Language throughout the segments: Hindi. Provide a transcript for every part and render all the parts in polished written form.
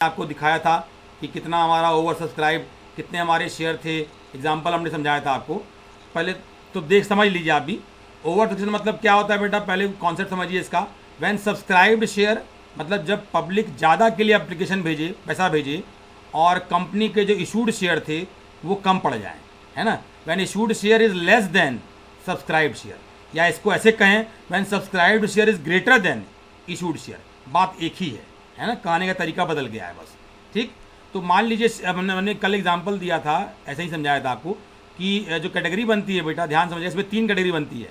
आपको दिखाया था कि कितना हमारा ओवर सब्सक्राइब, कितने हमारे शेयर थे, एग्जाम्पल हमने समझाया था आपको। पहले तो समझ लीजिए आप भी। ओवर सब्सक्रिप्शन मतलब क्या होता है बेटा, पहले कॉन्सेप्ट समझिए इसका। व्हेन सब्सक्राइब्ड शेयर मतलब जब पब्लिक ज़्यादा के लिए एप्लीकेशन भेजे, पैसा भेजे, और कंपनी के जो इशूड शेयर थे वो कम पड़ जाएँ, है ना। When issued share is less than subscribed share, या इसको ऐसे कहें when subscribed share is greater than issued share, बात एक ही है ना, कहने का तरीका बदल गया है बस। ठीक, तो मान लीजिए मैंने कल एग्जांपल दिया था, ऐसे ही समझाया था आपको कि जो कैटेगरी बनती है बेटा, ध्यान समझिए, इसमें 3 कैटेगरी बनती है।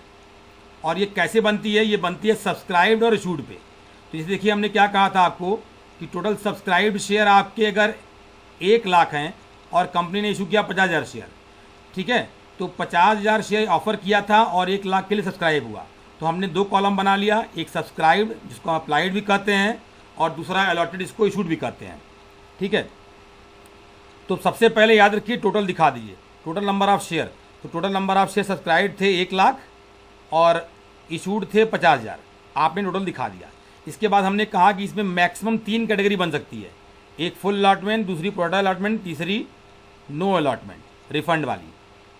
और ये कैसे बनती है, ये बनती है सब्सक्राइब्ड और इशूड पे। तो जैसे देखिए हमने क्या कहा था आपको कि टोटल सब्सक्राइब्ड शेयर आपके अगर 1 लाख हैं और कंपनी ने इशू किया 50,000 शेयर, ठीक है, तो 50,000 शेयर ऑफर किया था और 1 लाख के लिए सब्सक्राइब हुआ। तो हमने 2 कॉलम बना लिया, एक सब्सक्राइब्ड जिसको अप्लाइड भी कहते हैं, और दूसरा अलॉटेड, इसको इशूड भी कहते हैं। ठीक है, तो सबसे पहले याद रखिए टोटल दिखा दीजिए, टोटल नंबर ऑफ शेयर। तो total number of share subscribe थे 1 लाख और इशूड थे 50,000, आपने टोटल दिखा दिया। इसके बाद हमने कहा कि इसमें मैक्सिमम 3 कैटेगरी बन सकती है, एक फुल अलॉटमेंट, दूसरी प्रोडक्ट अलॉटमेंट, तीसरी नो अलॉटमेंट, रिफंड वाली,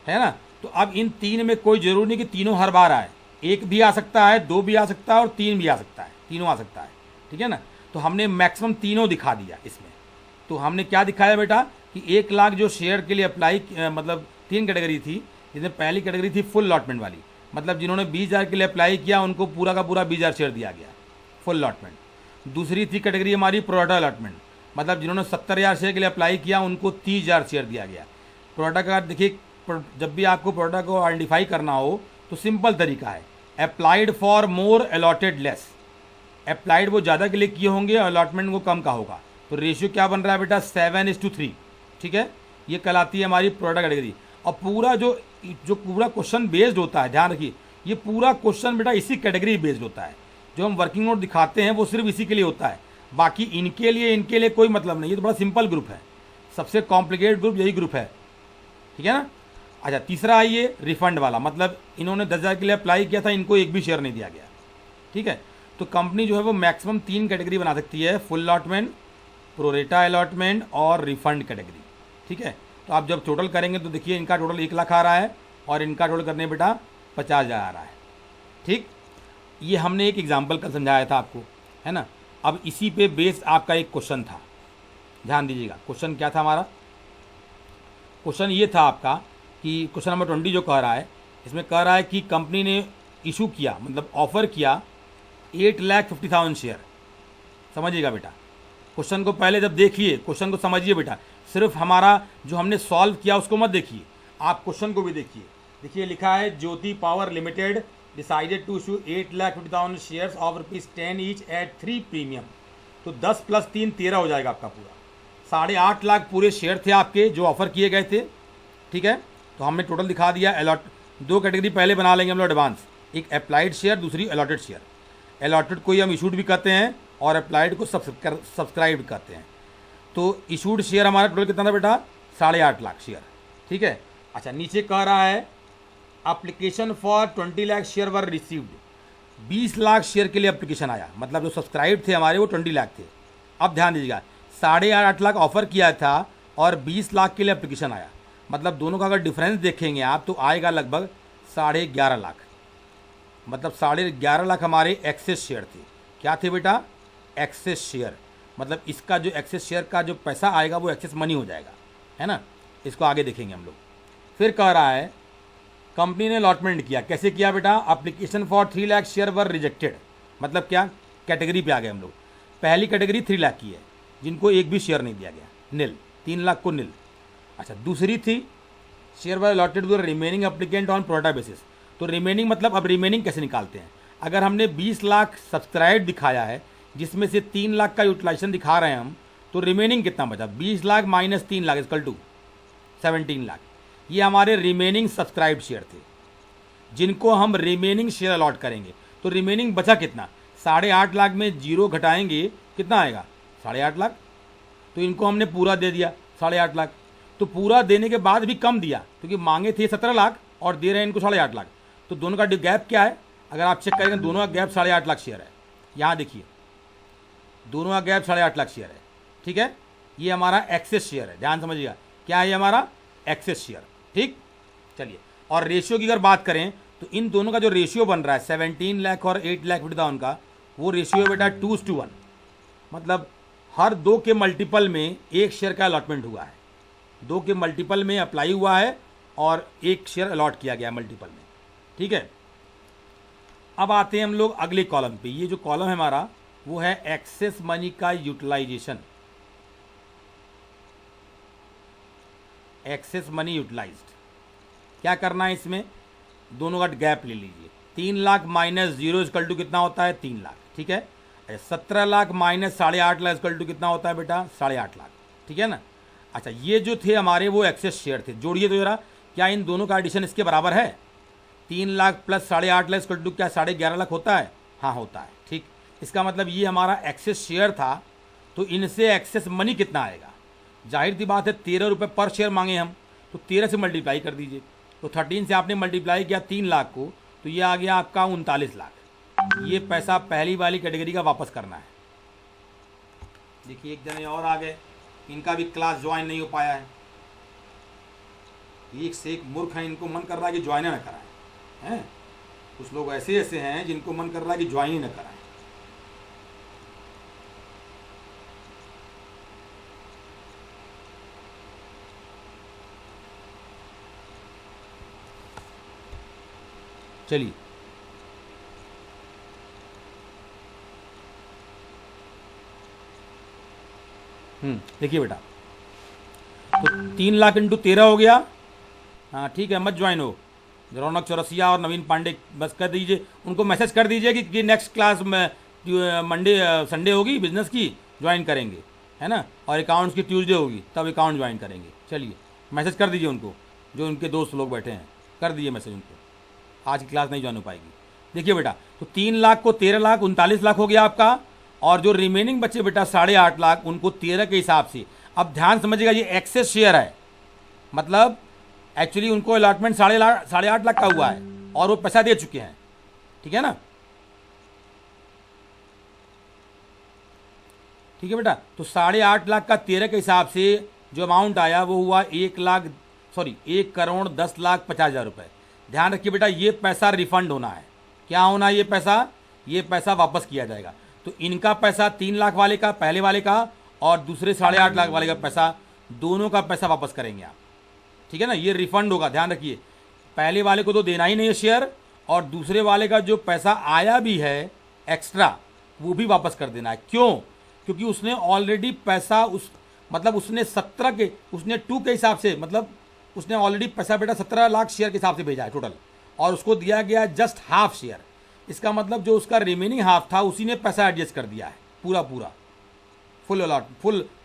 है ना। तो अब इन 3 में कोई जरूरी नहीं कि तीनों हर बार आए, 1 भी आ सकता है, 2 भी आ सकता है और 3 भी आ सकता है, तीनों आ सकता है, ठीक है ना। तो हमने मैक्सिमम तीनों दिखा दिया इसमें। तो हमने क्या दिखाया बेटा कि 1 लाख जो शेयर के लिए अप्लाई, मतलब 3 कैटेगरी थी, जिसमें पहली कैटेगरी थी फुल अलॉटमेंट वाली, मतलब जिन्होंने 20,000 के लिए अप्लाई किया उनको पूरा का पूरा 20,000 शेयर दिया गया, फुल अलॉटमेंट। दूसरी थी कैटेगरी हमारी प्रोडक्ट अलॉटमेंट, मतलब जिन्होंने 70,000 शेयर के लिए अप्लाई किया उनको 30,000 शेयर दिया गया। प्रोडक्ट का देखिए, जब भी आपको प्रोडक्ट को आइडेंटिफाई करना हो तो सिंपल तरीका है, applied for more allotted less. Applied वो ज़्यादा के लिए किए होंगे, अलॉटमेंट वो कम का होगा। तो रेशियो क्या बन रहा है बेटा, 7:3, ठीक है। ये कहलाती है हमारी प्रोडक्ट कैटेगरी। और पूरा जो पूरा क्वेश्चन बेस्ड होता है, ध्यान रखिए, ये पूरा क्वेश्चन बेटा इसी कैटेगरी बेस्ड होता है। जो हम वर्किंग नोट दिखाते हैं वो सिर्फ इसी के लिए होता है, बाकी इनके लिए कोई मतलब नहीं। ये तो बड़ा सिंपल ग्रुप है, सबसे कॉम्प्लिकेटेड ग्रुप यही ग्रुप है, ठीक है ना। अच्छा, तीसरा आइए रिफंड वाला, मतलब इन्होंने 10,000 के लिए अप्लाई किया था, इनको एक भी शेयर नहीं दिया गया, ठीक है। तो कंपनी जो है वो मैक्सिमम 3 कैटेगरी बना सकती है, फुल अलॉटमेंट, प्रोरेटा अलॉटमेंट और रिफंड कैटेगरी, ठीक है। तो आप जब टोटल करेंगे तो देखिए इनका टोटल 1 लाख आ रहा है और इनका टोटल करने बेटा 50,000 आ रहा है, ठीक। ये हमने एक एग्जाम्पल का समझाया था आपको, है ना। अब इसी पे बेस्ड आपका एक क्वेश्चन था, ध्यान दीजिएगा। क्वेश्चन क्या था हमारा, क्वेश्चन ये था आपका कि क्वेश्चन नंबर 20 जो कह रहा है, इसमें कह रहा है कि कंपनी ने इशू किया, मतलब ऑफर किया 8,50,000 शेयर। समझिएगा बेटा, क्वेश्चन को पहले जब देखिए, क्वेश्चन को समझिए बेटा, सिर्फ हमारा जो हमने सॉल्व किया उसको मत देखिए, आप क्वेश्चन को भी देखिए। देखिए लिखा है, Jyoti power limited decided to issue 8,50,000 shares of ₹10 each at 3 premium. तो 10 + 3 13 हो जाएगा आपका पूरा। 8.5 लाख पूरे शेयर थे आपके जो ऑफर किए गए थे, ठीक है। तो हमने टोटल दिखा दिया। 2 कैटेगरी पहले बना लेंगे हम लोग एडवांस, एक अप्लाइड शेयर, दूसरी अलॉटेड शेयर। अलॉटेड को ही हम इशूड भी कहते हैं और अप्लाइड को सब्सक्राइब कहते हैं। तो इशूड शेयर हमारा टोटल कितना था बेटा, 8.5 लाख शेयर, ठीक है। अच्छा, नीचे कह रहा है application for 20 lakh share were received. 20 lakh share के लिए एप्लीकेशन आया, मतलब जो सब्सक्राइब थे हमारे वो 20 लाख थे। अब ध्यान दीजिएगा, 8.5 लाख ऑफर किया था और 20 लाख के लिए एप्लीकेशन आया, मतलब दोनों का अगर डिफरेंस देखेंगे आप तो आएगा लगभग 11.5 लाख। मतलब 11.5 लाख हमारे एक्सेस शेयर थे। क्या थे बेटा, एक्सेस शेयर। मतलब इसका जो एक्सेस शेयर का जो पैसा आएगा वो एक्सेस मनी हो जाएगा, है ना। इसको आगे देखेंगे हम लोग। फिर कह रहा है कंपनी ने अलॉटमेंट किया, कैसे किया बेटा, application for 3 lakh share were rejected. मतलब क्या, कैटेगरी पे आ गए हम लोग। पहली कैटेगरी 3 लाख की है, जिनको एक भी शेयर नहीं दिया गया, नील, 3 लाख को नील। अच्छा, दूसरी थी share were allotted to the remaining applicant on pro rata basis. तो रिमेनिंग मतलब, अब रिमेनिंग कैसे निकालते हैं, अगर हमने 20 लाख सब्सक्राइब दिखाया है जिसमें से 3 लाख का यूटिलाइजेशन दिखा रहे हैं हम, तो रिमेनिंग कितना बचा, 20 lakh minus 3 lakh equal to 17 lakh. ये हमारे रिमेनिंग सब्सक्राइब शेयर थे जिनको हम रिमेनिंग शेयर अलॉट करेंगे। तो रिमेनिंग बचा कितना, 8.5 लाख में 0 घटाएंगे कितना आएगा, 8.5 लाख। तो इनको हमने पूरा दे दिया 8.5 लाख। तो पूरा देने के बाद भी कम दिया, क्योंकि मांगे थे 17 लाख और दे रहे हैं इनको 8.5 लाख। तो दोनों का गैप क्या है, अगर आप चेक करेंगे दोनों का गैप 8.5 लाख शेयर है। यहाँ देखिए, दोनों का गैप 8.5 लाख शेयर है, ठीक है, ये हमारा एक्सेस शेयर है, ध्यान समझिएगा, क्या है ये हमारा एक्सेस शेयर। ठीक, चलिए, और रेशियो की अगर बात करें तो इन दोनों का जो रेशियो बन रहा है 17 लाख और 8 लाख बेटा उनका, वो रेशियो है बेटा 2:1, मतलब हर 2 के मल्टीपल में एक शेयर का अलॉटमेंट हुआ है, 2 के मल्टीपल में अप्लाई हुआ है और एक शेयर अलॉट किया गया मल्टीपल में। ठीक है, अब आते हैं हम लोग अगले कॉलम पे। ये जो कॉलम है हमारा वो है एक्सेस मनी का यूटिलाइजेशन, एक्सेस मनी यूटिलाइज्ड। क्या करना है इसमें, दोनों का गैप ले लीजिए। 3 लाख माइनस 0 इक्वल टू कितना होता है, 3 लाख। ठीक है, 17 lakh minus 8.5 lakh equal to कितना होता है बेटा, 8.5 लाख। ठीक है ना। अच्छा, ये जो थे हमारे वो एक्सेस शेयर थे, जोड़िए तो जरा, क्या इन दोनों का एडिशन इसके बराबर है? 3 lakh plus 8.5 lakh equal to क्या 11.5 लाख होता है? हाँ होता है। ठीक, इसका मतलब ये हमारा एक्सेस शेयर था, तो इनसे एक्सेस मनी कितना आएगा? जाहिर सी बात है 13 रुपये पर शेयर मांगे हम, तो 13 से मल्टीप्लाई कर दीजिए। तो 13 से आपने मल्टीप्लाई किया 3 लाख को, तो ये आ गया आपका 39 लाख। ये पैसा पहली वाली कैटेगरी का वापस करना है। देखिए एक जने और आ गए, इनका भी क्लास ज्वाइन नहीं हो पाया है। एक से एक मूर्ख है, इनको मन कर रहा है कि ज्वाइन ना कराएं हैं। कुछ लोग ऐसे ऐसे हैं जिनको मन कर रहा है कि ज्वाइन ही ना कराएं। चलिए, देखिए बेटा, तो 3 लाख इंटू 13 हो गया। हाँ ठीक है, मत ज्वाइन हो। रौनक चौरसिया और नवीन पांडे बस कर दीजिए, उनको मैसेज कर दीजिए कि नेक्स्ट क्लास में मंडे संडे होगी बिजनेस की, ज्वाइन करेंगे, है ना, और अकाउंट्स की ट्यूसडे होगी, तब अकाउंट ज्वाइन करेंगे। चलिए मैसेज कर दीजिए उनको, जो उनके दोस्त लोग बैठे हैं, कर दीजिए मैसेज उनको। आज की क्लास नहीं ज्वाइन हो पाएगी। देखिए बेटा, तो 3 लाख को 13 लाख 39 लाख हो गया आपका, और जो रिमेनिंग बच्चे बेटा 8.5 लाख, उनको 13 के हिसाब से। अब ध्यान समझिएगा, ये एक्सेस शेयर है, मतलब एक्चुअली उनको अलॉटमेंट 8.5 लाख का हुआ है और वो पैसा दे चुके हैं। ठीक है ना, ठीक है बेटा। तो 8.5 लाख का 13 के हिसाब से जो अमाउंट आया वो हुआ 1,10,50,000 रुपये। ध्यान रखिए बेटा, ये पैसा रिफंड होना है। क्या होना है? ये पैसा वापस किया जाएगा। तो इनका पैसा 3 लाख वाले का, पहले वाले का, और दूसरे 8.5 लाख वाले का पैसा, दोनों का पैसा वापस करेंगे आप। ठीक है ना, ये रिफंड होगा। ध्यान रखिए, पहले वाले को तो देना ही नहीं है शेयर, और दूसरे वाले का जो पैसा आया भी है एक्स्ट्रा, वो भी वापस कर देना है। क्यों? क्योंकि उसने ऑलरेडी पैसा उसने 17 के, उसने 2 के हिसाब से, मतलब उसने ऑलरेडी पैसा बेटा 17 लाख शेयर के हिसाब से भेजा है टोटल, और उसको दिया गया जस्ट हाफ शेयर। इसका मतलब जो उसका रिमेनिंग हाफ था उसी ने पैसा एडजस्ट कर दिया है, पूरा फुल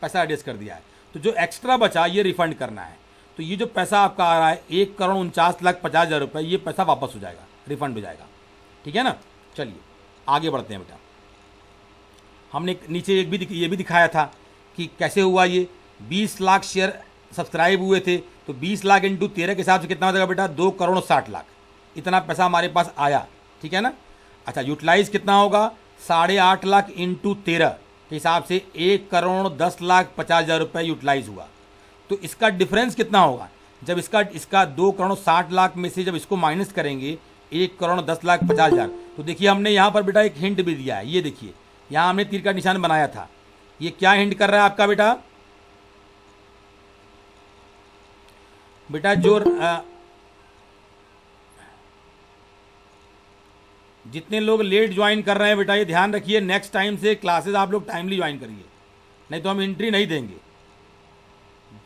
पैसा एडजस्ट कर दिया है। तो जो एक्स्ट्रा बचा ये रिफंड करना है। तो ये जो पैसा आपका आ रहा है 1,49,50,000 रुपये, ये पैसा वापस हो जाएगा, रिफंड हो जाएगा। ठीक है ना। चलिए आगे बढ़ते हैं बेटा। हमने नीचे ये भी दिखाया था कि कैसे हुआ ये। 20 लाख शेयर सब्सक्राइब हुए थे, तो 20 लाख इंटू 13 के हिसाब से कितना हो जाएगा बेटा? 2,60,00,000। इतना पैसा हमारे पास आया। ठीक है ना। अच्छा, यूटिलाइज कितना होगा? 8.5 लाख इंटू 13 के हिसाब से 1,10,50,000 रुपये यूटिलाइज हुआ। तो इसका डिफरेंस कितना होगा? जब इसका 2,60,00,000 में से जब इसको माइनस करेंगे 1,10,50,000, तो देखिए हमने यहाँ पर बेटा एक हिंट भी दिया है। ये देखिए, यहाँ हमने तीर का निशान बनाया था। ये क्या हिंट कर रहा है आपका बेटा? बेटा जो जितने लोग लेट ज्वाइन कर रहे हैं बेटा, ये ध्यान रखिए, नेक्स्ट टाइम से क्लासेस आप लोग टाइमली ज्वाइन करिए, नहीं तो हम एंट्री नहीं देंगे।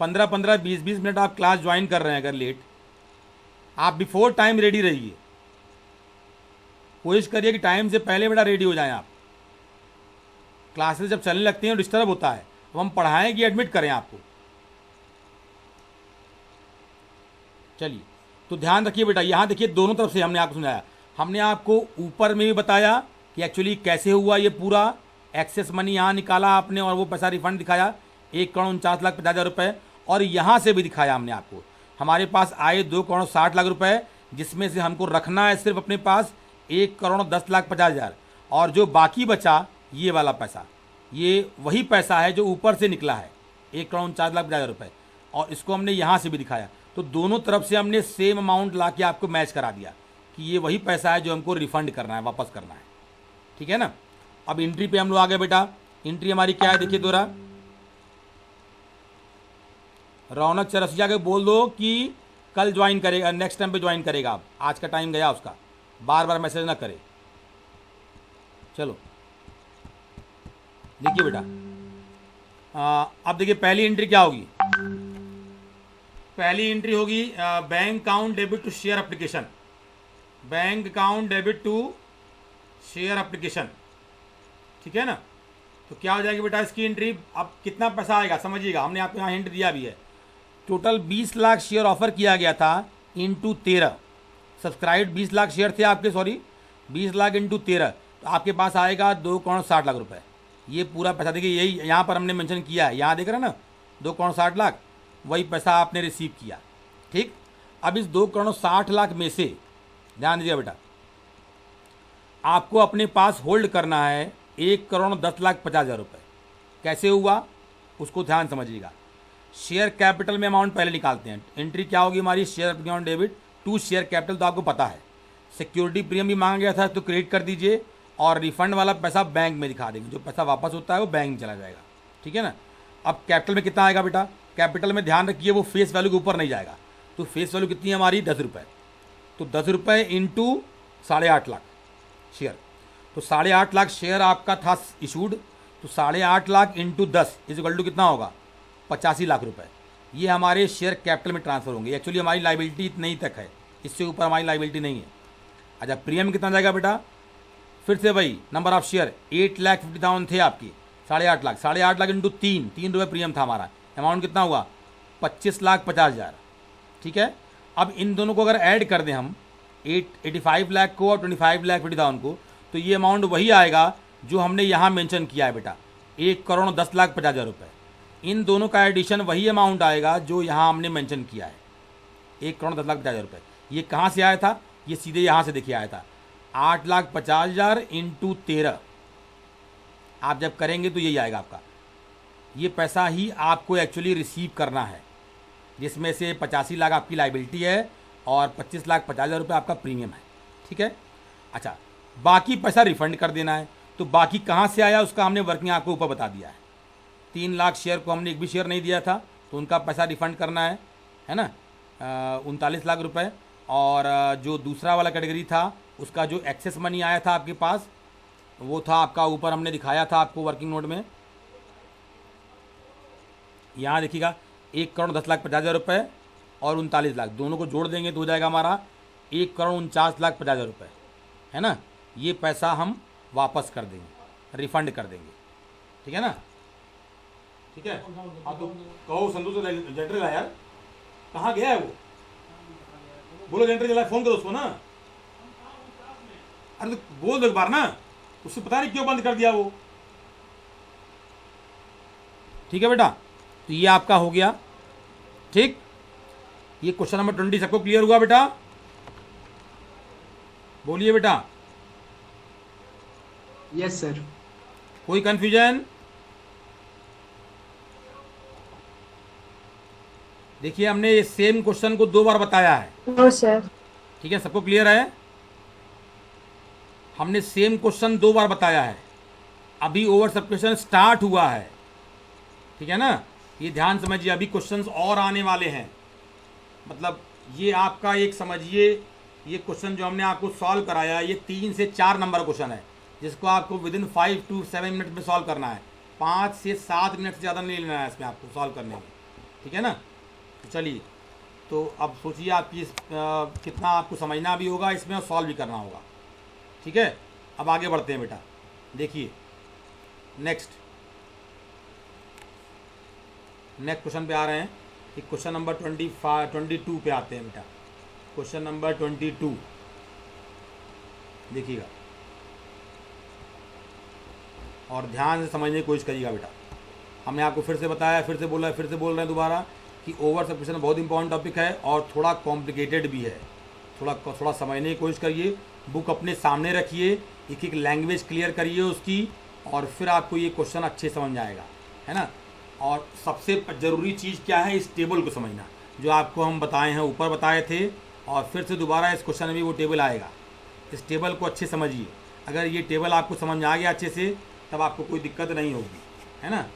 15-15, 20-20 मिनट आप क्लास ज्वाइन कर रहे हैं, अगर लेट, आप बिफोर टाइम रेडी रहिए। कोशिश करिए कि टाइम से पहले बेटा रेडी हो जाएं आप। क्लासेस जब चलने लगती हैं डिस्टर्ब होता है, तो हम पढ़ाएं कि एडमिट करें आपको। चलिए, तो ध्यान रखिए बेटा, यहाँ देखिए दोनों तरफ से हमने आपको समझाया। हमने आपको ऊपर में भी बताया कि एक्चुअली कैसे हुआ ये पूरा एक्सेस मनी, यहाँ निकाला आपने और वो पैसा रिफंड दिखाया 1,49,50,000 रुपये, और यहाँ से भी दिखाया हमने आपको हमारे पास आए 2,60,00,000 रुपये, जिसमें से हमको रखना है सिर्फ अपने पास 1,10,50,000, और जो बाकी बचा ये वाला पैसा, ये वही पैसा है जो ऊपर से निकला है, 1,49,50,000 रुपये, और इसको हमने यहाँ से भी दिखाया। तो दोनों तरफ से हमने सेम अमाउंट ला के आपको मैच करा दिया कि ये वही पैसा है जो हमको रिफंड करना है, वापस करना है। ठीक है ना। अब एंट्री पे हम लोग आ गए बेटा। एंट्री हमारी क्या है देखिए दोरा, रौनक चरसिया के बोल दो कि कल ज्वाइन करेगा, नेक्स्ट टाइम पे ज्वाइन करेगा। आप आज का टाइम गया उसका, बार बार मैसेज ना करे। चलो देखिए बेटा, अब देखिए पहली एंट्री क्या होगी। पहली एंट्री होगी bank account debit to share application, bank account debit to share application. ठीक है ना। तो क्या हो जाएगी बेटा इसकी एंट्री। अब कितना पैसा आएगा समझिएगा, हमने आपको यहाँ हिंट दिया भी है। टोटल 20 लाख शेयर ऑफर किया गया था इंटू 13, सब्सक्राइब 20 लाख शेयर थे आपके, सॉरी 20 लाख इंटू 13, तो आपके पास आएगा 2,60,00,000 रुपये। ये पूरा पैसा देखिए, यही यहाँ पर हमने मेंशन किया है, यहाँ देख रहे हैं ना 2,60,00,000, वही पैसा आपने रिसीव किया। ठीक। अब इस 2,60,00,000 में से ध्यान दीजिए बेटा, आपको अपने पास होल्ड करना है 1,10,50,000 रुपये। कैसे हुआ उसको ध्यान समझिएगा। शेयर कैपिटल में अमाउंट पहले निकालते हैं। एंट्री क्या होगी हमारी, share account debit to share capital, तो आपको पता है। सिक्योरिटी प्रीमियम भी मांगा गया था तो क्रेडिट कर दीजिए, और रिफंड वाला पैसा बैंक में दिखा देंगे, जो पैसा वापस होता है वो बैंक में चला जाएगा। ठीक है ना। अब कैपिटल में कितना आएगा बेटा, कैपिटल में ध्यान रखिए वो फेस वैल्यू के ऊपर नहीं जाएगा। तो फेस वैल्यू कितनी है हमारी, 10 रुपये। तो 10 रुपये इंटू 8.5 लाख शेयर, तो 8.5 लाख शेयर आपका था इशूड, तो 8.5 लाख इंटू 10 इक्वल टू कितना होगा, 85 लाख रुपए। ये हमारे शेयर कैपिटल में ट्रांसफर होंगे। एक्चुअली हमारी लाइबिलिटी इतनी ही तक है, इससे ऊपर हमारी लाइबिलिटी नहीं है। अच्छा प्रीमियम कितना जाएगा बेटा, फिर से वही नंबर ऑफ शेयर 8,50,000 थे आपकी, 8.5 लाख, 8.5 लाख इंटू 3 रुपये प्रीमियम था हमारा, अमाउंट कितना हुआ 25,50,000। ठीक है। अब इन दोनों को अगर ऐड कर दें हम 85 लाख को और 25,50,000 को, तो ये अमाउंट वही आएगा जो हमने यहाँ मेंशन किया है बेटा, 1,10,50,000 रुपये। इन दोनों का एडिशन वही अमाउंट आएगा जो यहाँ हमने मेंशन किया है, 1,10,50,000 रुपये। ये कहाँ से आया था, ये सीधे यहाँ से देखिए आया था, 8,50,000 इंटू 13 आप जब करेंगे तो यही आएगा आपका। ये पैसा ही आपको एक्चुअली रिसीव करना है, जिसमें से 85 लाख आपकी लाइबिलिटी है और 25,50,000 रुपये आपका प्रीमियम है। ठीक है। अच्छा बाकी पैसा रिफंड कर देना है। तो बाकी कहाँ से आया उसका हमने वर्किंग आपको ऊपर बता दिया है। 3 लाख शेयर को हमने एक भी शेयर नहीं दिया था, तो उनका पैसा रिफंड करना है ना, 39 लाख रुपए। और जो दूसरा वाला कैटेगरी था उसका जो एक्सेस मनी आया था आपके पास, वो था आपका, ऊपर हमने दिखाया था आपको वर्किंग नोट में, यहाँ देखिएगा 1,10,50,000 रुपये और 39 लाख, दोनों को जोड़ देंगे तो हो जाएगा हमारा 1,49,50,000 रुपये, है ना। ये पैसा हम वापस कर देंगे, रिफंड कर देंगे। ठीक है ना। ठीक है। हाँ तो कहो संतोष जनरेटर ला यार, कहाँ गया है वो, बोलो जनरेटर चला, फोन करो उसको ना। अरे तो बोल दो एक बार ना, उससे पता नहीं क्यों बंद कर दिया वो। ठीक है बेटा, तो ये आपका हो गया। ठीक, ये क्वेश्चन नंबर 20 सबको क्लियर हुआ बेटा, बोलिए बेटा। Yes sir. कोई कंफ्यूजन? देखिए हमने ये सेम क्वेश्चन को 2 बार बताया है। No sir. ठीक है, सबको क्लियर है? हमने सेम क्वेश्चन 2 बार बताया है, अभी ओवर सब्सक्रिप्शन स्टार्ट हुआ है। ठीक है ना, ये ध्यान समझिए, अभी क्वेश्चंस और आने वाले हैं। मतलब ये आपका एक समझिए, ये क्वेश्चन जो हमने आपको सॉल्व कराया, ये 3 से 4 नंबर क्वेश्चन है, जिसको आपको विदिन 5 to 7 मिनट में सॉल्व करना है। 5 से 7 मिनट से ज़्यादा नहीं लेना है इसमें आपको सॉल्व करने में। ठीक है ना। तो चलिए, तो अब सोचिए आपकी कितना आपको समझना भी होगा इसमें और सॉल्व भी करना होगा। ठीक है, अब आगे बढ़ते हैं बेटा। देखिए नेक्स्ट क्वेश्चन पे आ रहे हैं कि क्वेश्चन नंबर 22 पे आते हैं बेटा। क्वेश्चन नंबर 22 देखिएगा और ध्यान से समझने की कोशिश करिएगा बेटा। हमने आपको फिर से बताया, फिर से बोला, फिर से बोल रहे हैं दोबारा कि ओवर सब्सक्रिप्शन बहुत इंपॉर्टेंट टॉपिक है और थोड़ा कॉम्प्लिकेटेड भी है। थोड़ा समझने की कोशिश करिए, बुक अपने सामने रखिए, एक एक लैंग्वेज क्लियर करिए उसकी, और फिर आपको ये क्वेश्चन अच्छे समझ में आएगा, है ना। और सबसे ज़रूरी चीज़ क्या है, इस टेबल को समझना, जो आपको हम बताए हैं, ऊपर बताए थे, और फिर से दोबारा इस क्वेश्चन में भी वो टेबल आएगा। इस टेबल को अच्छे समझिए। अगर ये टेबल आपको समझ में आ गया अच्छे से, तब आपको कोई दिक्कत नहीं होगी, है ना।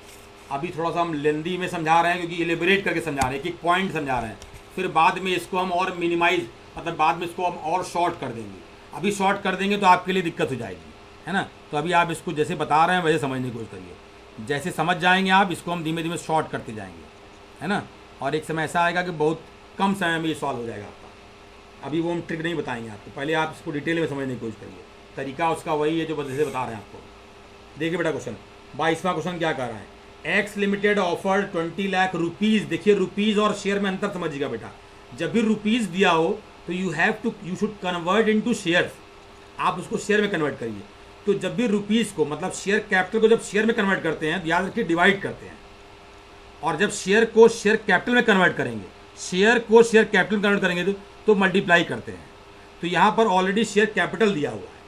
अभी थोड़ा सा हम लेंदी में समझा रहे हैं, क्योंकि एलिबरेट करके समझा रहे हैं, एक पॉइंट समझा रहे हैं। फिर बाद में इसको हम और मिनिमाइज, मतलब बाद में इसको हम और शॉर्ट कर देंगे। अभी शॉर्ट कर देंगे तो आपके लिए दिक्कत हो जाएगी, है ना। तो अभी आप इसको जैसे बता रहे हैं वैसे समझने की कोशिश करिए। जैसे समझ जाएंगे आप, इसको हम धीमे धीमे शॉर्ट करते जाएंगे, है ना। और एक समय ऐसा आएगा कि बहुत कम समय में ये सॉल्व हो जाएगा आपका। अभी वो हम ट्रिक नहीं बताएंगे आपको, पहले आप इसको डिटेल में समझने की कोशिश करिए। तरीका उसका वही है जो जैसे बता रहे हैं आपको। देखिए बेटा क्वेश्चन 22वां क्वेश्चन क्या कह रहा है, x limited offer 20 lakh rupees. देखिए रुपीज़ और शेयर में अंतर समझिएगा बेटा। जब भी रुपीज़ दिया हो तो you should convert into shares. आप उसको शेयर में कन्वर्ट करिए। तो जब भी रुपीज़ को, मतलब शेयर कैपिटल को जब शेयर में कन्वर्ट करते हैं, याद रखिए डिवाइड करते हैं। और जब शेयर को शेयर कैपिटल में कन्वर्ट करेंगे, शेयर को शेयर कैपिटल में कन्वर्ट करेंगे तो मल्टीप्लाई करते हैं। तो यहाँ पर ऑलरेडी शेयर कैपिटल दिया हुआ है,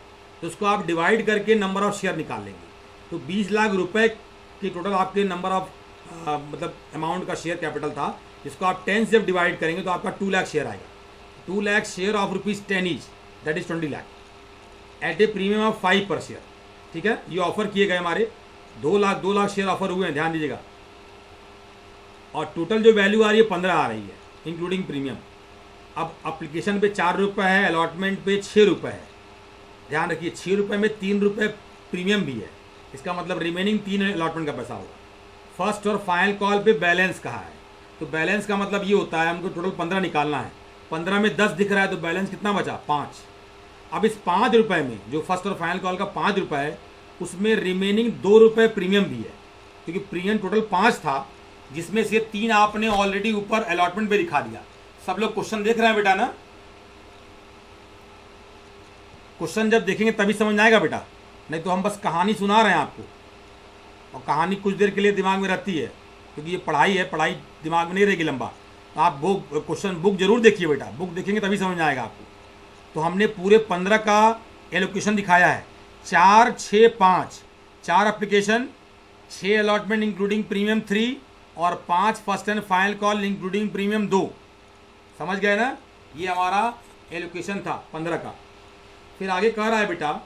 तो उसको आप डिवाइड करके नंबर ऑफ शेयर निकाल लेंगे। तो 20 लाख रुपए की टोटल आपके नंबर ऑफ मतलब अमाउंट का शेयर कैपिटल था, जिसको आप 10 से जब डिवाइड करेंगे तो आपका 2 लाख शेयर आएगा। 2 lakh share of ₹10 each, that is 20 lakh at a premium of 5 पर शेयर। ठीक है, ये ऑफर किए गए हमारे 2 लाख शेयर ऑफर हुए हैं, ध्यान दीजिएगा। और टोटल जो वैल्यू आ रही है 15 आ रही है, इंक्लूडिंग प्रीमियम। अब अप्लीकेशन पे 4 रुपये है, अलॉटमेंट पे 6 रुपये है। ध्यान रखिए 6 रुपये में 3 रुपये प्रीमियम भी है, इसका मतलब रिमेनिंग 3 अलॉटमेंट का पैसा होगा। फर्स्ट और फाइनल कॉल पे बैलेंस कहा है, तो बैलेंस का मतलब ये होता है हमको टोटल 15 निकालना है। 15 में 10 दिख रहा है, तो बैलेंस कितना बचा, 5। अब इस 5 रुपये में जो फर्स्ट और फाइनल कॉल का 5 रुपये है, उसमें रिमेनिंग 2 रुपये प्रीमियम भी है, क्योंकि प्रीमियम टोटल 5 था, जिसमें से 3 आपने ऑलरेडी ऊपर अलॉटमेंट पे दिखा दिया। सब लोग क्वेश्चन देख रहे हैं बेटा ना? क्वेश्चन जब देखेंगे तभी समझ में आएगा बेटा, नहीं तो हम बस कहानी सुना रहे हैं आपको, और कहानी कुछ देर के लिए दिमाग में रहती है, क्योंकि ये पढ़ाई है, पढ़ाई दिमाग में नहीं रहेगी लंबा। तो आप बुक, क्वेश्चन बुक जरूर देखिए बेटा, बुक देखेंगे तभी समझ में आएगा आपको। तो हमने पूरे 15 का एलोकेशन दिखाया है, 4, 6, 5, 4 एप्लीकेशन, 6 अलॉटमेंट इंक्लूडिंग प्रीमियम 3, और 5 first and final call including premium 2। समझ गए ना? ये हमारा एलोकेशन था 15 का। फिर आगे कह रहा है बेटा,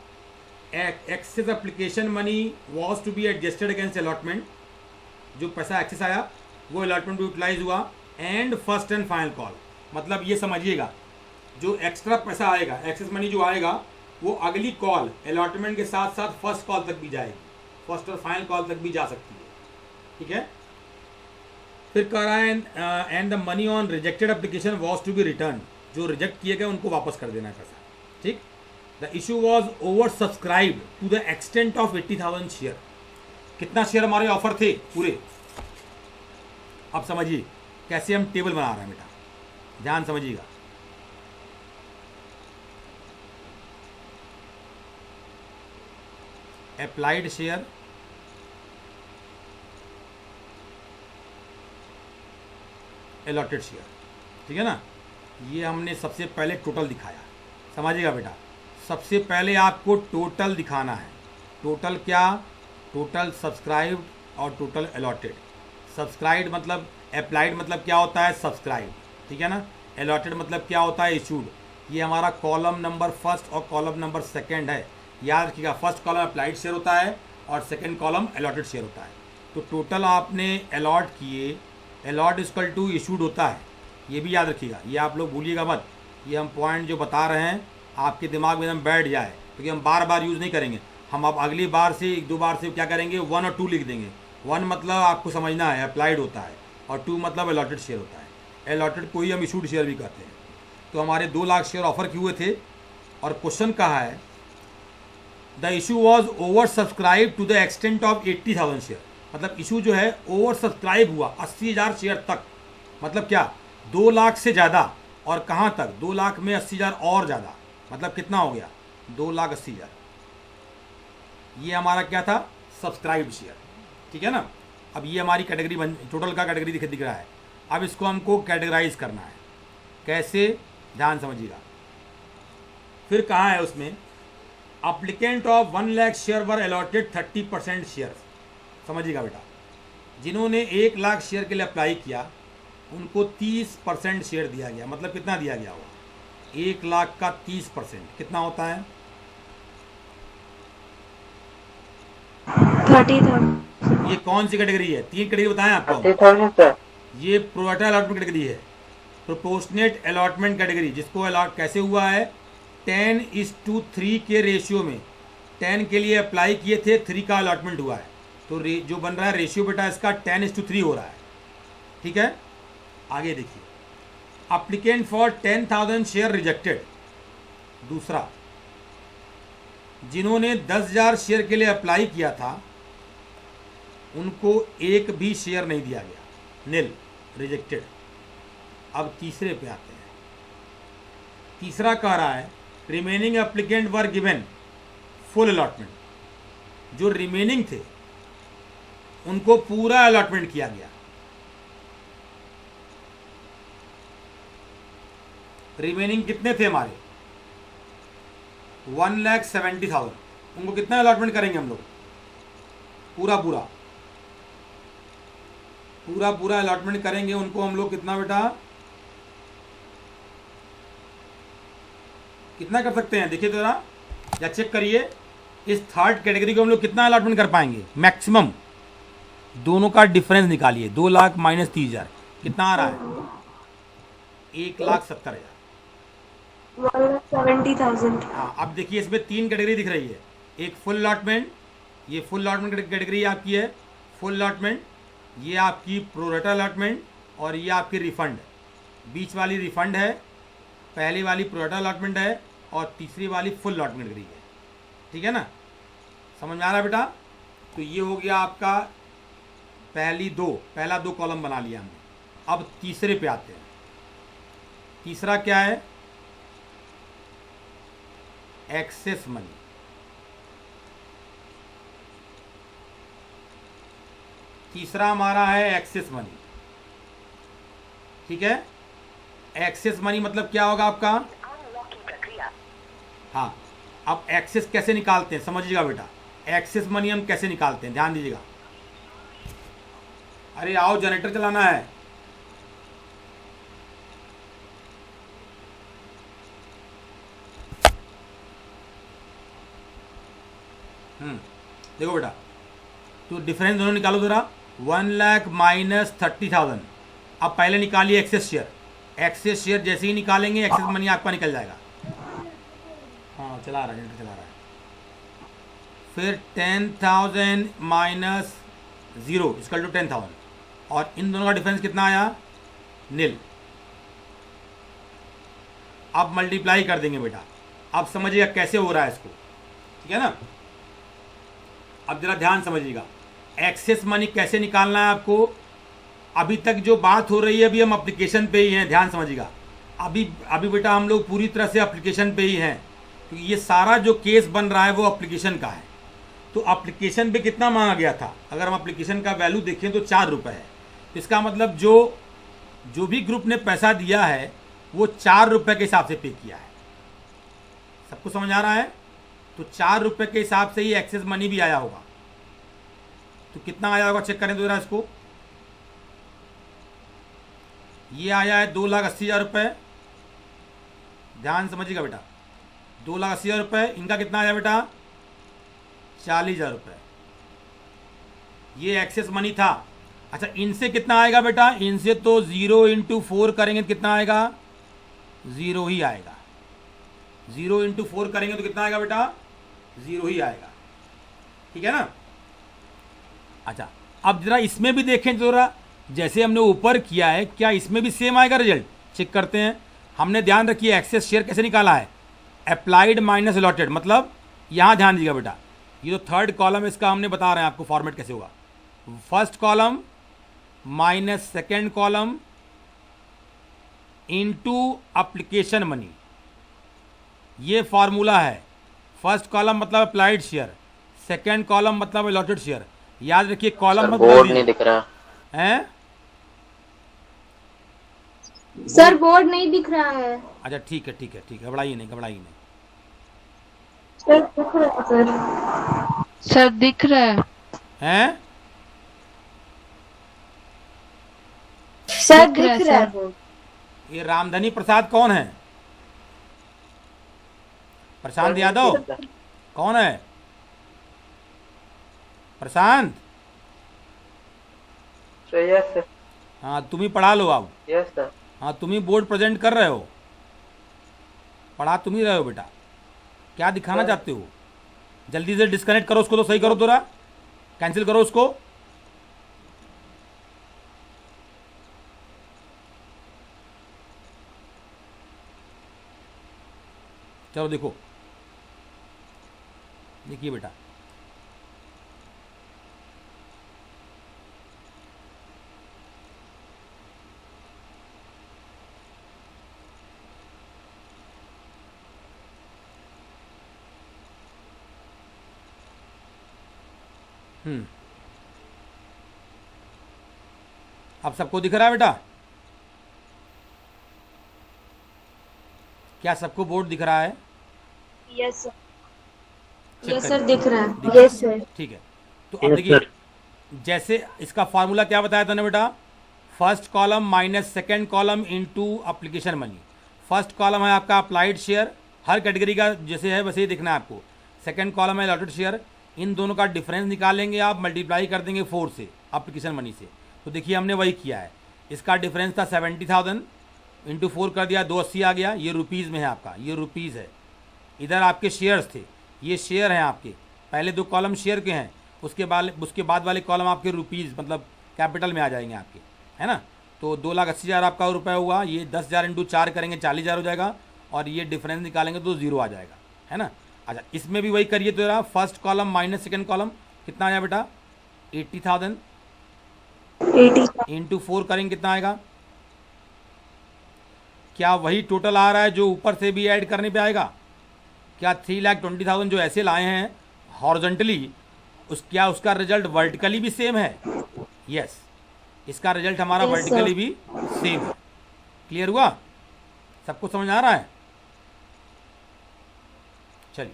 excess application money was to be adjusted against allotment. जो पैसा एक्सेस आया वो अलॉटमेंट में यूटिलाइज हुआ, and first and final call. मतलब ये समझिएगा, जो एक्स्ट्रा पैसा आएगा, एक्सेस मनी जो आएगा, वो अगली कॉल अलॉटमेंट के साथ साथ फर्स्ट कॉल तक भी जाएगी, फर्स्ट और फाइनल कॉल तक भी जा सकती है। ठीक है। फिर कह रहा है and the money on rejected application was to be return. जो रिजेक्ट किए गए उनको वापस कर देना है पैसा। ठीक। The issue was over subscribe to the extent of 80,000 share. कितना शेयर हमारे ऑफर थे पूरे? अब समझिए कैसे हम टेबल बना रहे हैं बेटा, ध्यान समझिएगा। अप्लाइड शेयर, अलॉटेड शेयर, ठीक है ना। ये हमने सबसे पहले टोटल दिखाया, समझिएगा बेटा। सबसे पहले आपको टोटल दिखाना है। टोटल क्या? टोटल सब्सक्राइब्ड और टोटल अलॉटेड। सब्सक्राइब्ड मतलब, अप्लाइड मतलब क्या होता है, सब्सक्राइब, ठीक है ना। अलॉटेड मतलब क्या होता है, इशूड। ये हमारा कॉलम नंबर फर्स्ट और कॉलम नंबर सेकंड है, याद रखिएगा। फर्स्ट कॉलम अप्लाइड शेयर होता है और सेकंड कॉलम अलॉटेड शेयर होता है। तो टोटल आपने अलॉट किए, अलॉट इक्वल टू इशूड होता है, ये भी याद रखिएगा। ये आप लोग भूलिएगा मत, ये हम पॉइंट जो बता रहे हैं आपके दिमाग में एकदम बैठ जाए, क्योंकि हम बार बार यूज़ नहीं करेंगे। हम अब अगली बार से 1-2 बार से क्या करेंगे, 1 और 2 लिख देंगे। 1 मतलब आपको समझना है अप्लाइड होता है, और 2 मतलब अलॉटेड शेयर होता है। अलॉटेड को ही हम इशूड शेयर भी कहते हैं। तो हमारे 2 लाख शेयर ऑफर किए हुए थे, और क्वेश्चन कहा है the issue was over subscribe to the extent of 80,000 share. मतलब इशू जो है ओवर सब्सक्राइब हुआ 80,000 शेयर तक। मतलब क्या, 2 लाख से ज़्यादा, और कहाँ तक, 2 लाख में 80,000 और ज़्यादा। मतलब कितना हो गया, 2,80,000। ये हमारा क्या था, सब्सक्राइब शेयर, ठीक है ना। अब ये हमारी कैटेगरी बन, टोटल का कैटेगरी दिख रहा है। अब इसको हमको कैटेगराइज करना है, कैसे, ध्यान समझिएगा। फिर कहाँ है उसमें, applicant of 1 lakh share were allotted 30% share. समझिएगा बेटा, जिन्होंने 1 लाख शेयर के लिए अप्लाई किया उनको 30% शेयर दिया गया। मतलब कितना दिया गया होगा? 1 लाख का 30% कितना होता है? 30,000। ये कौन सी कैटेगरी है? 3 कैटेगरी बताएं आपको। 30,000 सर। ये प्रोरेटा अलॉटमेंट कैटेगरी है, प्रोपोर्शनेट अलॉटमेंट कैटेगरी, जिसको अलॉट कैसे हुआ है? 10:3 के रेशियो में। 10 के लिए अप्लाई किए थे, 3 का अलॉटमेंट हुआ है, तो जो बन रहा है रेशियो बेटा इसका 10:3 हो रहा है। ठीक है, आगे देखिए, अप्लीकेंट फॉर 10,000 शेयर रिजेक्टेड। दूसरा, जिन्होंने 10,000 शेयर के लिए अप्लाई किया था उनको एक भी शेयर नहीं दिया गया, नील, रिजेक्टेड। अब तीसरे पे आते हैं। तीसरा कह रहा है remaining applicant were given full allotment. जो रिमेनिंग थे उनको पूरा अलॉटमेंट किया गया। रिमेनिंग कितने थे हमारे? 1,70,000। उनको कितना अलॉटमेंट करेंगे हम लोग? पूरा पूरा पूरा पूरा अलॉटमेंट करेंगे उनको हम लोग। कितना बेटा? कितना कर सकते हैं? देखिए जरा, या चेक करिए, इस थर्ड कैटेगरी को हम लोग कितना अलॉटमेंट कर पाएंगे मैक्सिमम? दोनों का डिफरेंस निकालिए। 2 लाख माइनस 30,000 कितना आ रहा है? 1,70,000। 1,70,000। हाँ, अब देखिए इसमें 3 कैटेगरी दिख रही है। एक फुल अलॉटमेंट, ये फुल अलॉटमेंट कैटेगरी आपकी है, फुल अलॉटमेंट। ये आपकी प्रोरेटा अलॉटमेंट, और ये आपकी रिफंड। बीच वाली रिफंड है, पहली वाली प्रोरेटा अलॉटमेंट है, और तीसरी वाली फुल अलॉटमेंट कैटेगरी है। ठीक है ना, समझ में आ रहा है बेटा? तो ये हो गया आपका पहला दो कॉलम बना लिया हमने। अब तीसरे पे आते हैं। तीसरा क्या है? Excess money. तीसरा हमारा है एक्सेस मनी। ठीक है, एक्सेस मनी मतलब क्या होगा आपका? हाँ, अब एक्सेस कैसे निकालते हैं समझिएगा बेटा। एक्सेस मनी हम कैसे निकालते हैं, ध्यान दीजिएगा। अरे आओ, जनरेटर चलाना है। देखो बेटा, तो डिफरेंस दोनों निकालो जरा। 1 लाख माइनस 30,000। अब पहले निकालिए एक्सेस शेयर। एक्सेस शेयर जैसे ही निकालेंगे एक्सेस मनी आपका निकल जाएगा। हाँ, चला रहा है, जनरेटर चला रहा है। फिर 10,000 माइनस 0 इक्वल टू 10,000, और इन दोनों का डिफरेंस कितना आया? नील। अब मल्टीप्लाई कर देंगे बेटा। अब समझिएगा कैसे हो रहा है इसको। ठीक है ना, अब जरा ध्यान समझिएगा, एक्सेस मनी कैसे निकालना है आपको। अभी तक जो बात हो रही है, अभी हम एप्लीकेशन पे ही हैं, ध्यान समझिएगा। अभी बेटा हम लोग पूरी तरह से एप्लीकेशन पे ही हैं, तो ये सारा जो केस बन रहा है वो एप्लीकेशन का है। तो एप्लीकेशन पे कितना मांगा गया था? अगर हम एप्लीकेशन का वैल्यू देखें तो 4 रुपये है। इसका मतलब जो भी ग्रुप ने पैसा दिया है वो 4 रुपये के हिसाब से पे किया है। सबको समझ आ रहा है? तो 4 रुपये के हिसाब से ही एक्सेस मनी भी आया होगा। तो कितना आया होगा चेक करें तो जरा इसको। ये आया है 2,80,000 रुपये। ध्यान समझिएगा बेटा, 2,80,000 रुपये। इनका कितना आया बेटा? 40,000 रुपये। ये एक्सेस मनी था। अच्छा, इनसे कितना आएगा बेटा? इनसे तो 0 × 4 करेंगे तो कितना आएगा? 0 ही आएगा। 0 × 4 करेंगे तो कितना आएगा बेटा? 0 ही आएगा। ठीक है ना। अच्छा, अब जरा इसमें भी देखें जरा, जैसे हमने ऊपर किया है क्या इसमें भी सेम आएगा रिजल्ट? चेक करते हैं। हमने ध्यान रखिए एक्सेस शेयर कैसे निकाला है, अप्लाइड माइनस अलॉटेड। मतलब यहाँ ध्यान दीजिएगा बेटा, ये जो थर्ड कॉलम इसका हमने बता रहे हैं आपको फॉर्मेट कैसे होगा। First column minus second column into application money, ये फॉर्मूला है। फर्स्ट कॉलम मतलब अप्लाइड शेयर, सेकेंड कॉलम मतलब अलॉटेड शेयर। याद रखिए कॉलम मत बोर्ड नहीं दिख रहा है। सर बोर्ड नहीं दिख रहा है। अच्छा ठीक है, घबराइए नहीं। सर दिख रहा है सर। सर दिख रहा है। हैं? सर दिख रहा है दिख रहा है सर। बोर्ड। ये रामधनी प्रसाद कौन है? प्रशांत यादव कौन है? प्रशांत। Sir yes sir. हाँ, तुम ही पढ़ा लो अब। Yes sir. हाँ, तुम ही बोर्ड प्रेजेंट कर रहे हो, पढ़ा तुम ही रहे हो बेटा। क्या दिखाना सर। चाहते हो? जल्दी से डिस्कनेक्ट करो उसको, तो सही करो, थोड़ा कैंसिल करो उसको। चलो देखो, देखिए बेटा, अब सबको दिख रहा है बेटा? क्या सबको बोर्ड दिख रहा है? Yes sir. चेक यस करिए, सर दिख रहा दिख है। रहा यस है, सर। ठीक है। तो अब यस देखिए, सर। जैसे इसका फार्मूला क्या बताया था ना बेटा, first column minus second column into application money. First column है आपका अप्लाइड शेयर, हर कैटेगरी का जैसे है वैसे ही दिखना है आपको। सेकेंड कॉलम है अलॉटेड शेयर, इन दोनों का डिफरेंस निकालेंगे आप, मल्टीप्लाई कर देंगे 4 से एप्लीकेशन मनी से। तो देखिए हमने वही किया है, इसका डिफरेंस था 70,000, इंटू 4 कर दिया, 280 आ गया। ये रुपीज़ में है आपका, ये रुपीज़ है। इधर आपके शेयर्स थे, ये शेयर हैं आपके, पहले 2 कॉलम शेयर के हैं, उसके बाद वाले कॉलम आपके रुपीज़ मतलब कैपिटल में आ जाएंगे आपके, है ना। तो 2,80,000 आपका रुपये हुआ, ये 10,000 इंटू 4 करेंगे 40,000 हो जाएगा, और ये डिफरेंस निकालेंगे तो 0 आ जाएगा, है ना। अच्छा, इसमें भी वही करिए तो जरा, first column minus second column कितना आया बेटा? 80,000 80। इंटू 4 करेंगे कितना आएगा? क्या वही टोटल आ रहा है जो ऊपर से भी ऐड करने पे आएगा? क्या 3,20,000 जो ऐसे लाए हैं हॉरिजॉन्टली, क्या उसका रिजल्ट वर्टिकली भी सेम है? यस, इसका रिजल्ट हमारा यस वर्टिकली सर। भी सेम है। क्लियर हुआ? सबको समझ आ रहा है? चलिए,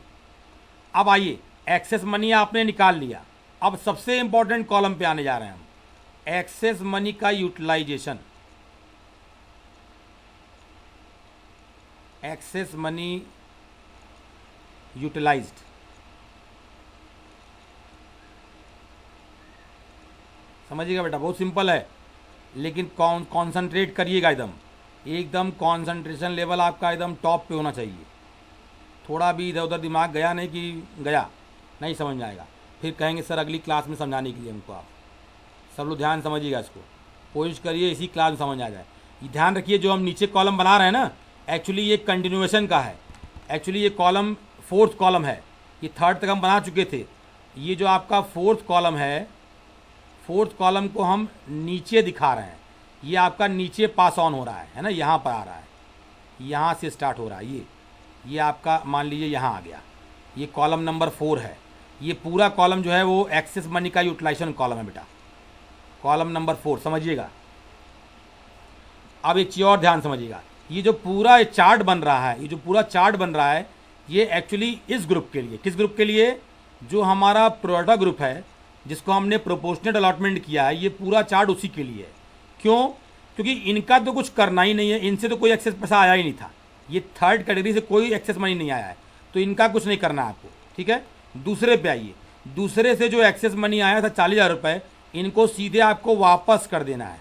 अब आइए, एक्सेस मनी आपने निकाल लिया, अब सबसे इंपॉर्टेंट कॉलम पे आने जा रहे हैं हम, एक्सेस मनी का यूटिलाइजेशन। एक्सेस मनी यूटिलाइज्ड, समझिएगा बेटा, बहुत सिंपल है, लेकिन कॉन्सनट्रेट करिएगा, एकदम एकदम कॉन्सनट्रेशन लेवल आपका एकदम टॉप पे होना चाहिए। थोड़ा भी इधर उधर दिमाग गया नहीं कि गया, नहीं समझ में आएगा, फिर कहेंगे सर अगली क्लास में समझाने के लिए हमको। आप सब लोग ध्यान समझिएगा इसको, कोशिश करिए इसी क्लास में समझ आ जाए। ये ध्यान रखिए, जो हम नीचे कॉलम बना रहे हैं ना, एक्चुअली ये कंटिन्यूएशन का है। एक्चुअली ये कॉलम फोर्थ कॉलम है, ये थर्ड तक हम बना चुके थे। ये जो आपका फोर्थ कॉलम है, फोर्थ कॉलम को हम नीचे दिखा रहे हैं, ये आपका नीचे पास ऑन हो रहा है ना, यहाँ पर आ रहा है, यहाँ से स्टार्ट हो रहा है। ये आपका मान लीजिए यहाँ आ गया, ये कॉलम नंबर 4 है। ये पूरा कॉलम जो है वो एक्सेस मनी का यूटिलाइजेशन कॉलम है बेटा, कॉलम नंबर 4, समझिएगा। अब एक चीज़ और ध्यान समझिएगा, ये जो पूरा चार्ट बन रहा है, ये जो पूरा चार्ट बन रहा है, ये एक्चुअली इस ग्रुप के लिए, किस ग्रुप के लिए? जो हमारा प्रोडा ग्रुप है, जिसको हमने प्रोपोर्शनेट अलॉटमेंट किया है, ये पूरा चार्ट उसी के लिए है। क्यों? क्योंकि इनका तो कुछ करना ही नहीं है, इनसे तो कोई एक्सेस पैसा आया ही नहीं था, ये थर्ड कैटेगरी से कोई एक्सेस मनी नहीं आया है, तो इनका कुछ नहीं करना है आपको, ठीक है। दूसरे पे आइए, दूसरे से जो एक्सेस मनी आया था 40,000 रुपये, इनको सीधे आपको वापस कर देना है,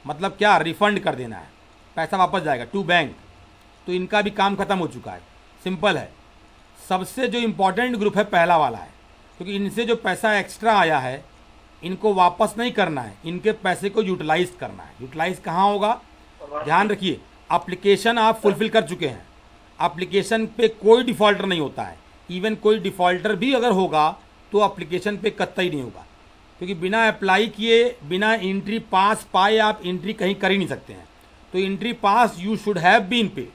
मतलब क्या, रिफंड कर देना है, पैसा वापस जाएगा टू बैंक। तो इनका भी काम खत्म हो चुका है, सिंपल है। सबसे जो इम्पोर्टेंट ग्रुप है पहला वाला है, क्योंकि इनसे जो पैसा एक्स्ट्रा आया है इनको वापस नहीं करना है, इनके पैसे को यूटिलाइज करना है। यूटिलाइज कहाँ होगा? ध्यान रखिए, एप्लीकेशन आप फुलफिल कर चुके हैं, एप्लीकेशन पे कोई डिफ़ॉल्टर नहीं होता है, इवन कोई डिफ़ॉल्टर भी अगर होगा तो एप्लीकेशन पे कतई नहीं होगा, क्योंकि बिना अप्लाई किए, बिना एंट्री पास पाए आप एंट्री कहीं कर ही नहीं सकते हैं। तो entry pass you should have been pay,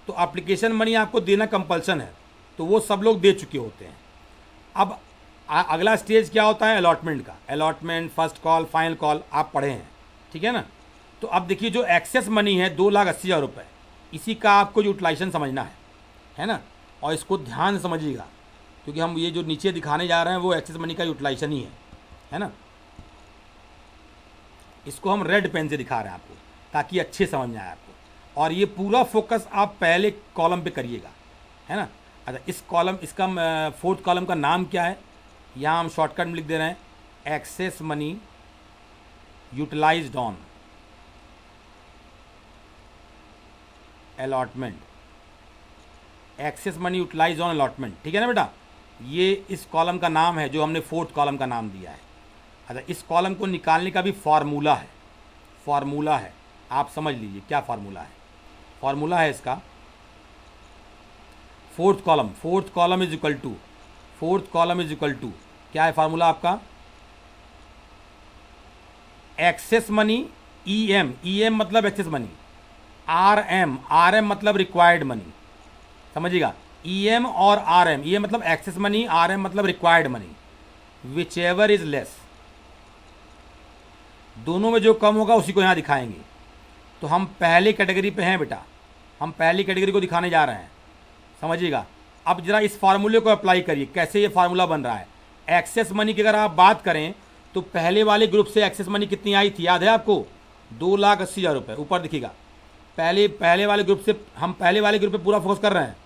तो एप्लीकेशन मनी आपको देना कंपल्सन है, तो वो सब लोग दे चुके होते हैं। अब अगला स्टेज क्या होता है? अलॉटमेंट का। Allotment, first call, final call आप पढ़े हैं, ठीक है ना। तो अब देखिए, जो एक्सेस मनी है 2,80,000 रुपये, इसी का आपको यूटिलाइजेशन समझना है ना। और इसको ध्यान से समझिएगा, क्योंकि हम ये जो नीचे दिखाने जा रहे हैं वो एक्सेस मनी का यूटिलाइजेशन ही है ना। इसको हम रेड पेन से दिखा रहे हैं आपको ताकि अच्छे समझ में आए आपको, और ये पूरा फोकस आप पहले कॉलम पे करिएगा, है ना। अच्छा, इस कॉलम, इसका फोर्थ कॉलम का नाम क्या है, यहाँ हम शॉर्टकट में लिख दे रहे हैं, excess money utilized on allotment, excess money utilize on allotment, ठीक है ना बेटा। ये इस कॉलम का नाम है जो हमने फोर्थ कॉलम का नाम दिया है। अच्छा, इस कॉलम को निकालने का भी फार्मूला है, फार्मूला है, आप समझ लीजिए क्या फार्मूला है। फार्मूला है इसका, fourth column is equal to, fourth column is equal to, क्या है फार्मूला आपका, एक्सेस मनी ईएम, ईएम मतलब एक्सेस मनी, आरएम, आरएम मतलब रिक्वायर्ड मनी, समझिएगा। ईएम और आरएम, ये मतलब एक्सेस मनी, आरएम मतलब required money, whichever is less, दोनों में जो कम होगा उसी को यहाँ दिखाएंगे। तो हम पहले कैटेगरी पे हैं बेटा, हम पहली कैटेगरी को दिखाने जा रहे हैं, समझिएगा। अब जरा इस फार्मूले को अप्लाई करिए, कैसे ये फार्मूला बन रहा है। एक्सेस मनी की अगर आप बात करें तो पहले वाले ग्रुप से एक्सेस मनी कितनी आई थी, याद है आपको, 2,80,000 रुपये, ऊपर दिखेगा। पहले वाले ग्रुप से, हम पहले वाले ग्रुप पे पूरा फोकस कर रहे हैं,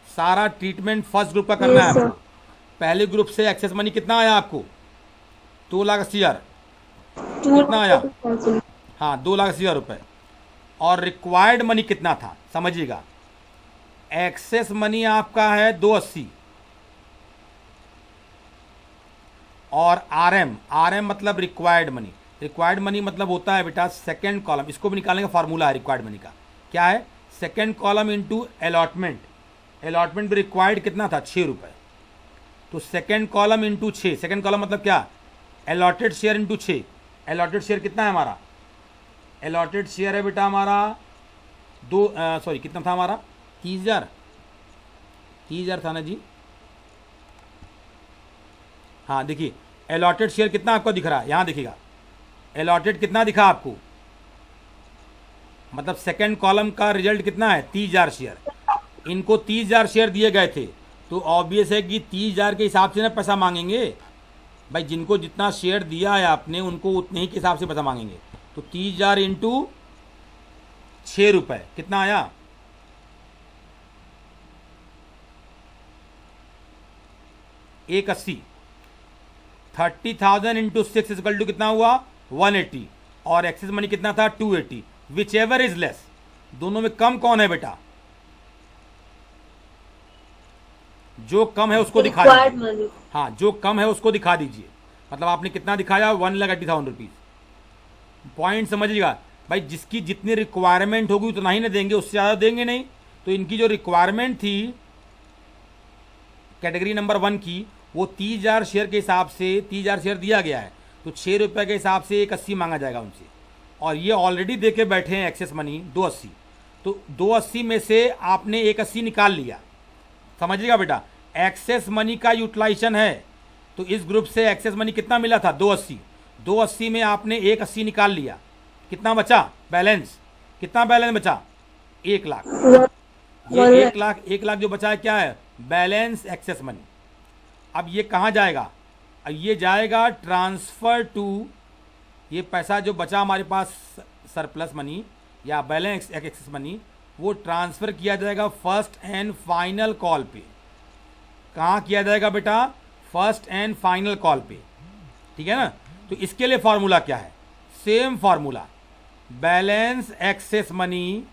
सारा ट्रीटमेंट फर्स्ट ग्रुप का करना है आपको। पहले ग्रुप से एक्सेस मनी कितना आया आपको, 2,80,000, कितना आया, हाँ 2,80,000 रुपये। और रिक्वायर्ड मनी कितना था, समझिएगा। एक्सेस मनी आपका है 280, और आरएम, आरएम मतलब रिक्वायर्ड मनी, रिक्वायर्ड मनी मतलब होता है बेटा सेकेंड कॉलम, इसको भी निकालने का फार्मूला है रिक्वायर्ड मनी का, क्या है, second column into allotment, allotment भी रिक्वायर्ड कितना था, 6 रुपये, तो second column into 6, second column मतलब क्या, allotted share into 6, allotted share कितना है हमारा, अलॉटेड शेयर है बेटा हमारा कितना था हमारा, 30,000 था ना जी, हाँ देखिए अलॉटेड शेयर कितना आपको दिख रहा है, यहाँ दिखेगा अलॉटेड कितना दिखा आपको, मतलब सेकंड कॉलम का रिजल्ट कितना है, 30,000 शेयर। इनको 30,000 शेयर दिए गए थे, तो ऑब्वियस है कि 30,000 के हिसाब से ना पैसा मांगेंगे भाई, जिनको जितना शेयर दिया है आपने उनको उतने ही के हिसाब से पैसा मांगेंगे। तो 30,000 इंटू 6 रुपये कितना आया, 180, 30,000 इंटू 6 इक्वल टू कितना हुआ, 180, और एक्सेस मनी कितना था, 280, विच एवर इज लेस, दोनों में कम कौन है बेटा, जो कम है उसको दिखा दीजिए, हाँ जो कम है उसको दिखा दीजिए। मतलब आपने कितना दिखाया, 1,80,000 रुपीज़। पॉइंट समझिएगा भाई, जिसकी जितनी रिक्वायरमेंट होगी उतना ही ना देंगे, उससे ज़्यादा देंगे नहीं। तो इनकी जो रिक्वायरमेंट थी कैटेगरी नंबर 1 की, वो 30,000 शेयर के हिसाब से 30,000 शेयर दिया गया है, तो 6 रुपये के हिसाब से 180 मांगा जाएगा उनसे, और ये ऑलरेडी दे के बैठे हैं एक्सेस मनी 280, तो 280 में से आपने 180 निकाल लिया, समझिएगा बेटा। एक्सेस मनी का यूटिलाइजेशन है, तो इस ग्रुप से एक्सेस मनी कितना मिला था, 280, 280 में आपने 180 निकाल लिया, कितना बचा बैलेंस, कितना बैलेंस बचा, 1 लाख। ये 1 लाख जो बचा है क्या है, बैलेंस एक्सेस मनी। अब ये कहाँ जाएगा, अब ये जाएगा ट्रांसफ़र टू, ये पैसा जो बचा हमारे पास सरप्लस मनी या बैलेंस एक्सेस मनी, वो ट्रांसफ़र किया जाएगा फर्स्ट एंड फाइनल कॉल पे। कहाँ किया जाएगा बेटा, फर्स्ट एंड फाइनल कॉल पे, ठीक है ना। तो इसके लिए फार्मूला क्या है, same formula, balance excess money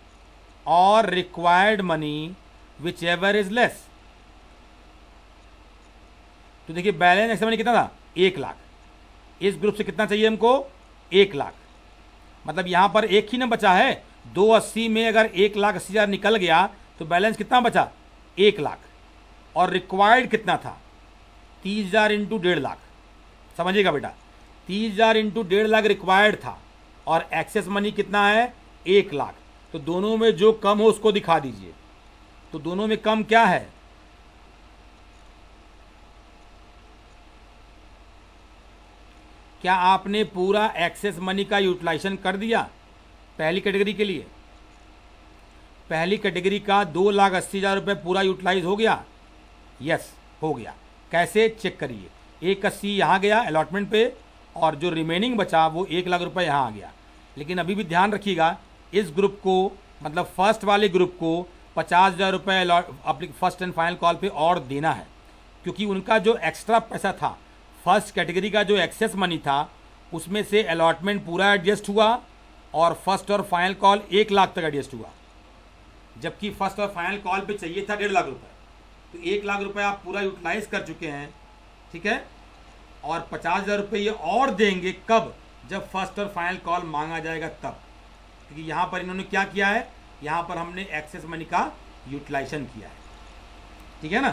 और required money whichever is less. तो देखिए बैलेंस एक्सेस मनी कितना था, 1 लाख, इस ग्रुप से कितना चाहिए हमको, 1 लाख, मतलब यहाँ पर एक ही ना बचा है, 280 में अगर 1,80,000 निकल गया तो बैलेंस कितना बचा, 1 लाख, और रिक्वायर्ड कितना था, 30,000 इंटू 1.5 लाख, समझिएगा बेटा, 30,000 इंटू 1.5 लाख रिक्वायर्ड था, और एक्सेस मनी कितना है, 1 लाख। तो दोनों में जो कम हो उसको दिखा दीजिए। तो दोनों में कम क्या है, क्या आपने पूरा एक्सेस मनी का यूटिलाइजेशन कर दिया पहली कैटेगरी के लिए, पहली कैटेगरी का 2,80,000 रुपये पूरा यूटिलाइज हो गया, यस हो गया। कैसे चेक करिए, 180 यहाँ गया अलॉटमेंट पे और जो रिमेनिंग बचा वो 1 लाख रुपए यहाँ आ गया। लेकिन अभी भी ध्यान रखिएगा, इस ग्रुप को मतलब फर्स्ट वाले ग्रुप को 50,000 रुपये फर्स्ट एंड फाइनल कॉल पे और देना है, क्योंकि उनका जो एक्स्ट्रा पैसा था, फर्स्ट कैटेगरी का जो एक्सेस मनी था, उसमें से अलॉटमेंट पूरा एडजस्ट हुआ और फर्स्ट और फाइनल कॉल 1 लाख तक एडजस्ट हुआ, जबकि फर्स्ट और फाइनल कॉल पे चाहिए था 1.5 लाख रुपए। तो 1 लाख रुपए आप पूरा यूटिलाइज कर चुके हैं, ठीक है। और 50,000 रुपये ये और देंगे कब, जब फर्स्ट और फाइनल कॉल मांगा जाएगा तब, क्योंकि यहाँ पर इन्होंने क्या किया है, यहाँ पर हमने एक्सेस मनी का यूटिलाइजेशन किया है, ठीक है ना।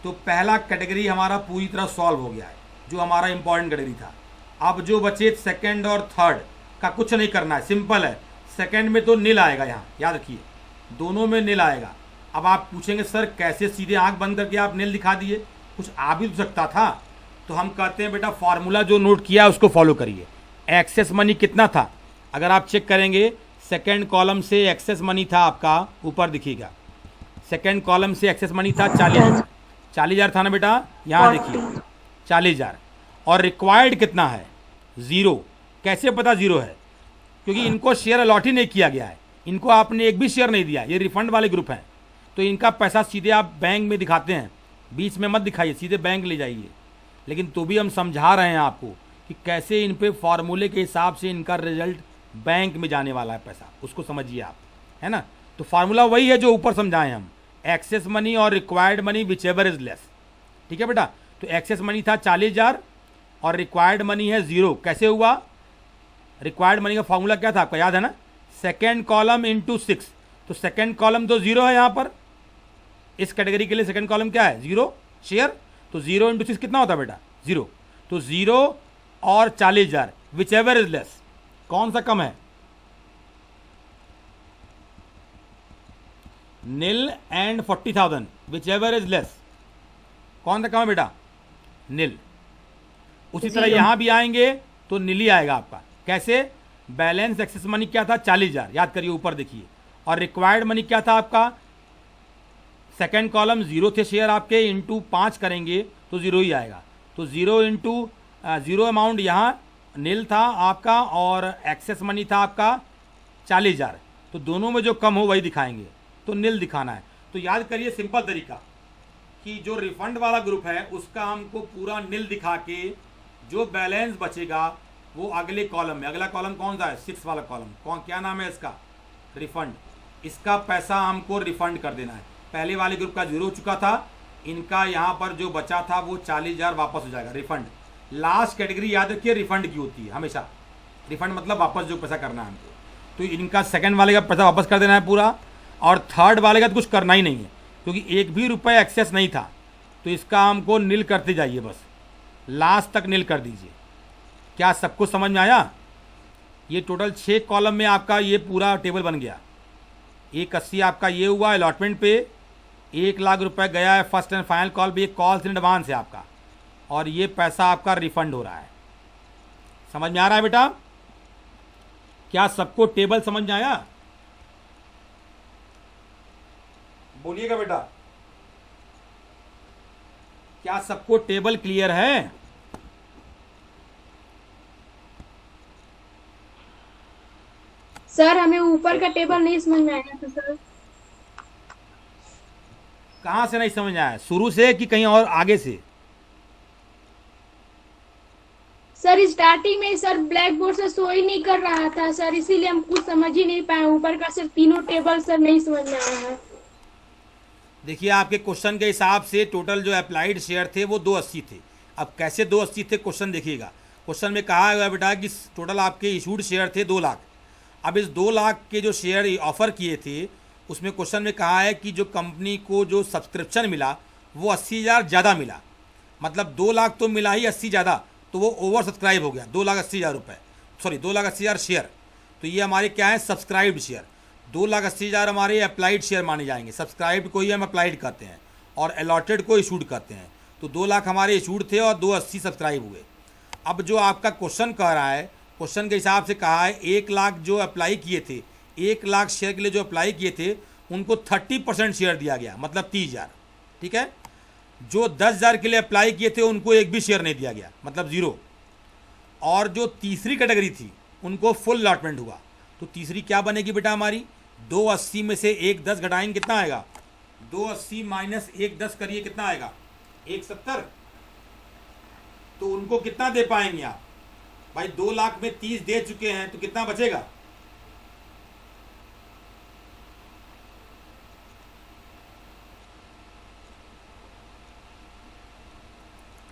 तो पहला कैटेगरी हमारा पूरी तरह सॉल्व हो गया है, जो हमारा इंपॉर्टेंट कैटेगरी था। अब जो बचे सेकंड और थर्ड का कुछ नहीं करना है, सिंपल है। सेकंड में तो नील आएगा, यहाँ याद रखिए, दोनों में नील आएगा। अब आप पूछेंगे सर कैसे सीधे आंख बंद करके आप नील दिखा दिए, कुछ आ भी तो सकता था। तो हम कहते हैं बेटा फार्मूला जो नोट किया उसको फॉलो करिए। एक्सेस मनी कितना था, अगर आप चेक करेंगे सेकंड कॉलम से एक्सेस मनी था आपका, ऊपर दिखिएगा, सेकंड कॉलम से एक्सेस मनी था 40,000 था ना बेटा, यहाँ देखिए 40,000। और रिक्वायर्ड कितना है, 0। कैसे पता 0 है, क्योंकि इनको शेयर अलॉट ही नहीं किया गया है, इनको आपने एक भी शेयर नहीं दिया, ये रिफंड वाले ग्रुप हैं। तो इनका पैसा सीधे आप बैंक में दिखाते हैं, बीच में मत दिखाइए, सीधे बैंक ले जाइए। लेकिन तो भी हम समझा रहे हैं आपको कि कैसे इन पे फार्मूले के हिसाब से इनका रिजल्ट बैंक में जाने वाला है पैसा, उसको समझिए आप, है ना। तो फार्मूला वही है जो ऊपर समझाएं हम, एक्सेस मनी और required money whichever is less, ठीक है बेटा। तो एक्सेस मनी था 40,000 और रिक्वायर्ड मनी है 0। कैसे हुआ, रिक्वायर्ड मनी का फार्मूला क्या था आपका याद है ना, सेकेंड कॉलम इंटू 6। तो सेकेंड कॉलम तो 0 है यहाँ पर, इस कैटेगरी के लिए सेकेंड कॉलम क्या है, 0 शेयर। तो 0 इंटू 6 कितना होता है बेटा, 0। तो 0 और 40,000 विच एवर इज लेस, कौन सा कम है, nil and 40,000 whichever is less, कौन सा कम है बेटा, नील। उसी तरह यहां भी आएंगे तो नील ही आएगा आपका। कैसे, बैलेंस एक्सेस मनी क्या था 40,000, याद करिए ऊपर देखिए, और रिक्वायर्ड मनी क्या था आपका, सेकेंड कॉलम 0 थे शेयर आपके, इंटू 5 करेंगे तो 0 ही आएगा। तो 0 इंटू 0 अमाउंट यहाँ नील था आपका और एक्सेस मनी था आपका 40,000। तो दोनों में जो कम हो वही दिखाएंगे, तो नील दिखाना है। तो याद करिए सिंपल तरीका कि जो रिफंड वाला ग्रुप है उसका हमको पूरा नील दिखा के जो बैलेंस बचेगा वो अगले कॉलम में, अगला कॉलम कौन सा है, 6 वाला कॉलम, कौन क्या नाम है इसका, रिफंड। इसका पैसा हमको रिफंड कर देना है। पहले वाले ग्रुप का 0 हो चुका था, इनका यहाँ पर जो बचा था वो 40,000 वापस हो जाएगा रिफंड। लास्ट कैटेगरी याद रखिए रिफंड की होती है हमेशा, रिफंड मतलब वापस जो पैसा करना है हमको। तो इनका सेकंड वाले का पैसा वापस कर देना है पूरा, और थर्ड वाले का तो कुछ करना ही नहीं है, क्योंकि एक भी रुपये एक्सेस नहीं था। तो इसका हमको नील करते जाइए, बस लास्ट तक नील कर दीजिए। क्या सबको समझ में आया, ये टोटल 6 कॉलम में आपका ये पूरा टेबल बन गया। 180 आपका ये हुआ अलॉटमेंट पे, 1 लाख रुपए गया है फर्स्ट एंड फाइनल कॉल पे, कॉल इन एडवांस है आपका, और ये पैसा आपका रिफंड हो रहा है। समझ में आ रहा है बेटा, क्या सबको टेबल समझ में आया, बोलिएगा बेटा, क्या सबको टेबल क्लियर है। सर हमें ऊपर का टेबल नहीं समझ में आया था सर। कहाँ से नहीं समझ आया, शुरू से कि कहीं और आगे से, सर स्टार्टिंग में सर ब्लैक बोर्ड से शो ही नहीं कर रहा था सर, इसीलिए हम कुछ समझ ही नहीं पाए। ऊपर का सर तीनों टेबल सर नहीं समझ में आया है। देखिए आपके क्वेश्चन के हिसाब से टोटल जो अप्लाइड शेयर थे वो 280 थे। अब कैसे 280 थे, क्वेश्चन देखिएगा, क्वेश्चन में कहा हुआ है बेटा कि टोटल आपके इशूड शेयर थे 2 लाख। अब इस 2 लाख के जो शेयर ऑफर किए थे उसमें क्वेश्चन में कहा है कि जो कंपनी को जो सब्सक्रिप्शन मिला वो 80,000 ज़्यादा मिला, मतलब 2 लाख तो मिला ही, 80 ज़्यादा, तो वो ओवर सब्सक्राइब हो गया, 2,80,000 रुपये, सॉरी 2,80,000 शेयर। तो ये हमारे क्या है, सब्सक्राइब्ड शेयर। 2,80,000 हमारे अप्लाइड शेयर माने जाएंगे, सब्सक्राइब्ड को ही हम अप्लाइड करते हैं और अलॉटेड को इशूड करते हैं। तो 2 लाख हमारे इशूड थे और 280 सब्सक्राइब हुए। अब जो आपका क्वेश्चन कह रहा है, क्वेश्चन के हिसाब से कहा है 1 लाख जो अप्लाई किए थे, 1 लाख शेयर के लिए जो अप्लाई किए थे उनको 30% शेयर दिया गया, मतलब 30,000, ठीक है। जो 10,000 के लिए अप्लाई किए थे उनको एक भी शेयर नहीं दिया गया, मतलब ज़ीरो। और जो तीसरी कैटेगरी थी उनको फुल अलॉटमेंट हुआ। तो तीसरी क्या बनेगी बेटा हमारी, 280 में से 110 घटाएंगे, कितना आएगा, 280 माइनस 110 करिए, कितना आएगा, 170। तो उनको कितना दे पाएंगे आप भाई, 2 लाख में 30 दे चुके हैं, तो कितना बचेगा,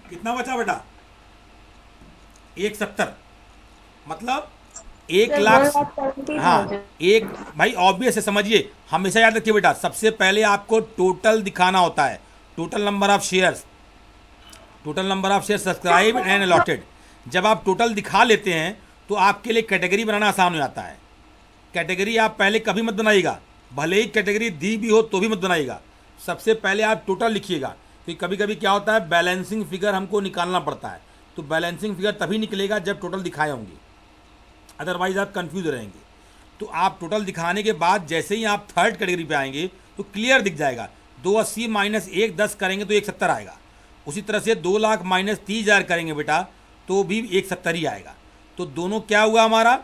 कितना बचा बेटा, 170, मतलब 1,00,000। हाँ, एक भाई ऑब्वियस है, समझिए, हमेशा याद रखिए बेटा, सबसे पहले आपको टोटल दिखाना होता है, total number of shares, total number of share subscribe and allotted. जब आप टोटल दिखा लेते हैं तो आपके लिए कैटेगरी बनाना आसान हो जाता है। कैटेगरी आप पहले कभी मत बनाइएगा, भले ही कैटेगरी दी भी हो तो भी मत बनाइएगा, सबसे पहले आप टोटल लिखिएगा। क्योंकि कभी कभी क्या होता है, बैलेंसिंग फिगर हमको निकालना पड़ता है, तो बैलेंसिंग फिगर तभी निकलेगा जब टोटल दिखाए होंगे, अदरवाइज आप कंफ्यूज रहेंगे। तो आप टोटल दिखाने के बाद जैसे ही आप थर्ड कैटेगरी पे आएंगे तो क्लियर दिख जाएगा, 280 माइनस 110 करेंगे तो 170 आएगा। उसी तरह से 2 लाख माइनस 30,000 करेंगे बेटा तो भी 170 ही आएगा। तो दोनों क्या हुआ हमारा,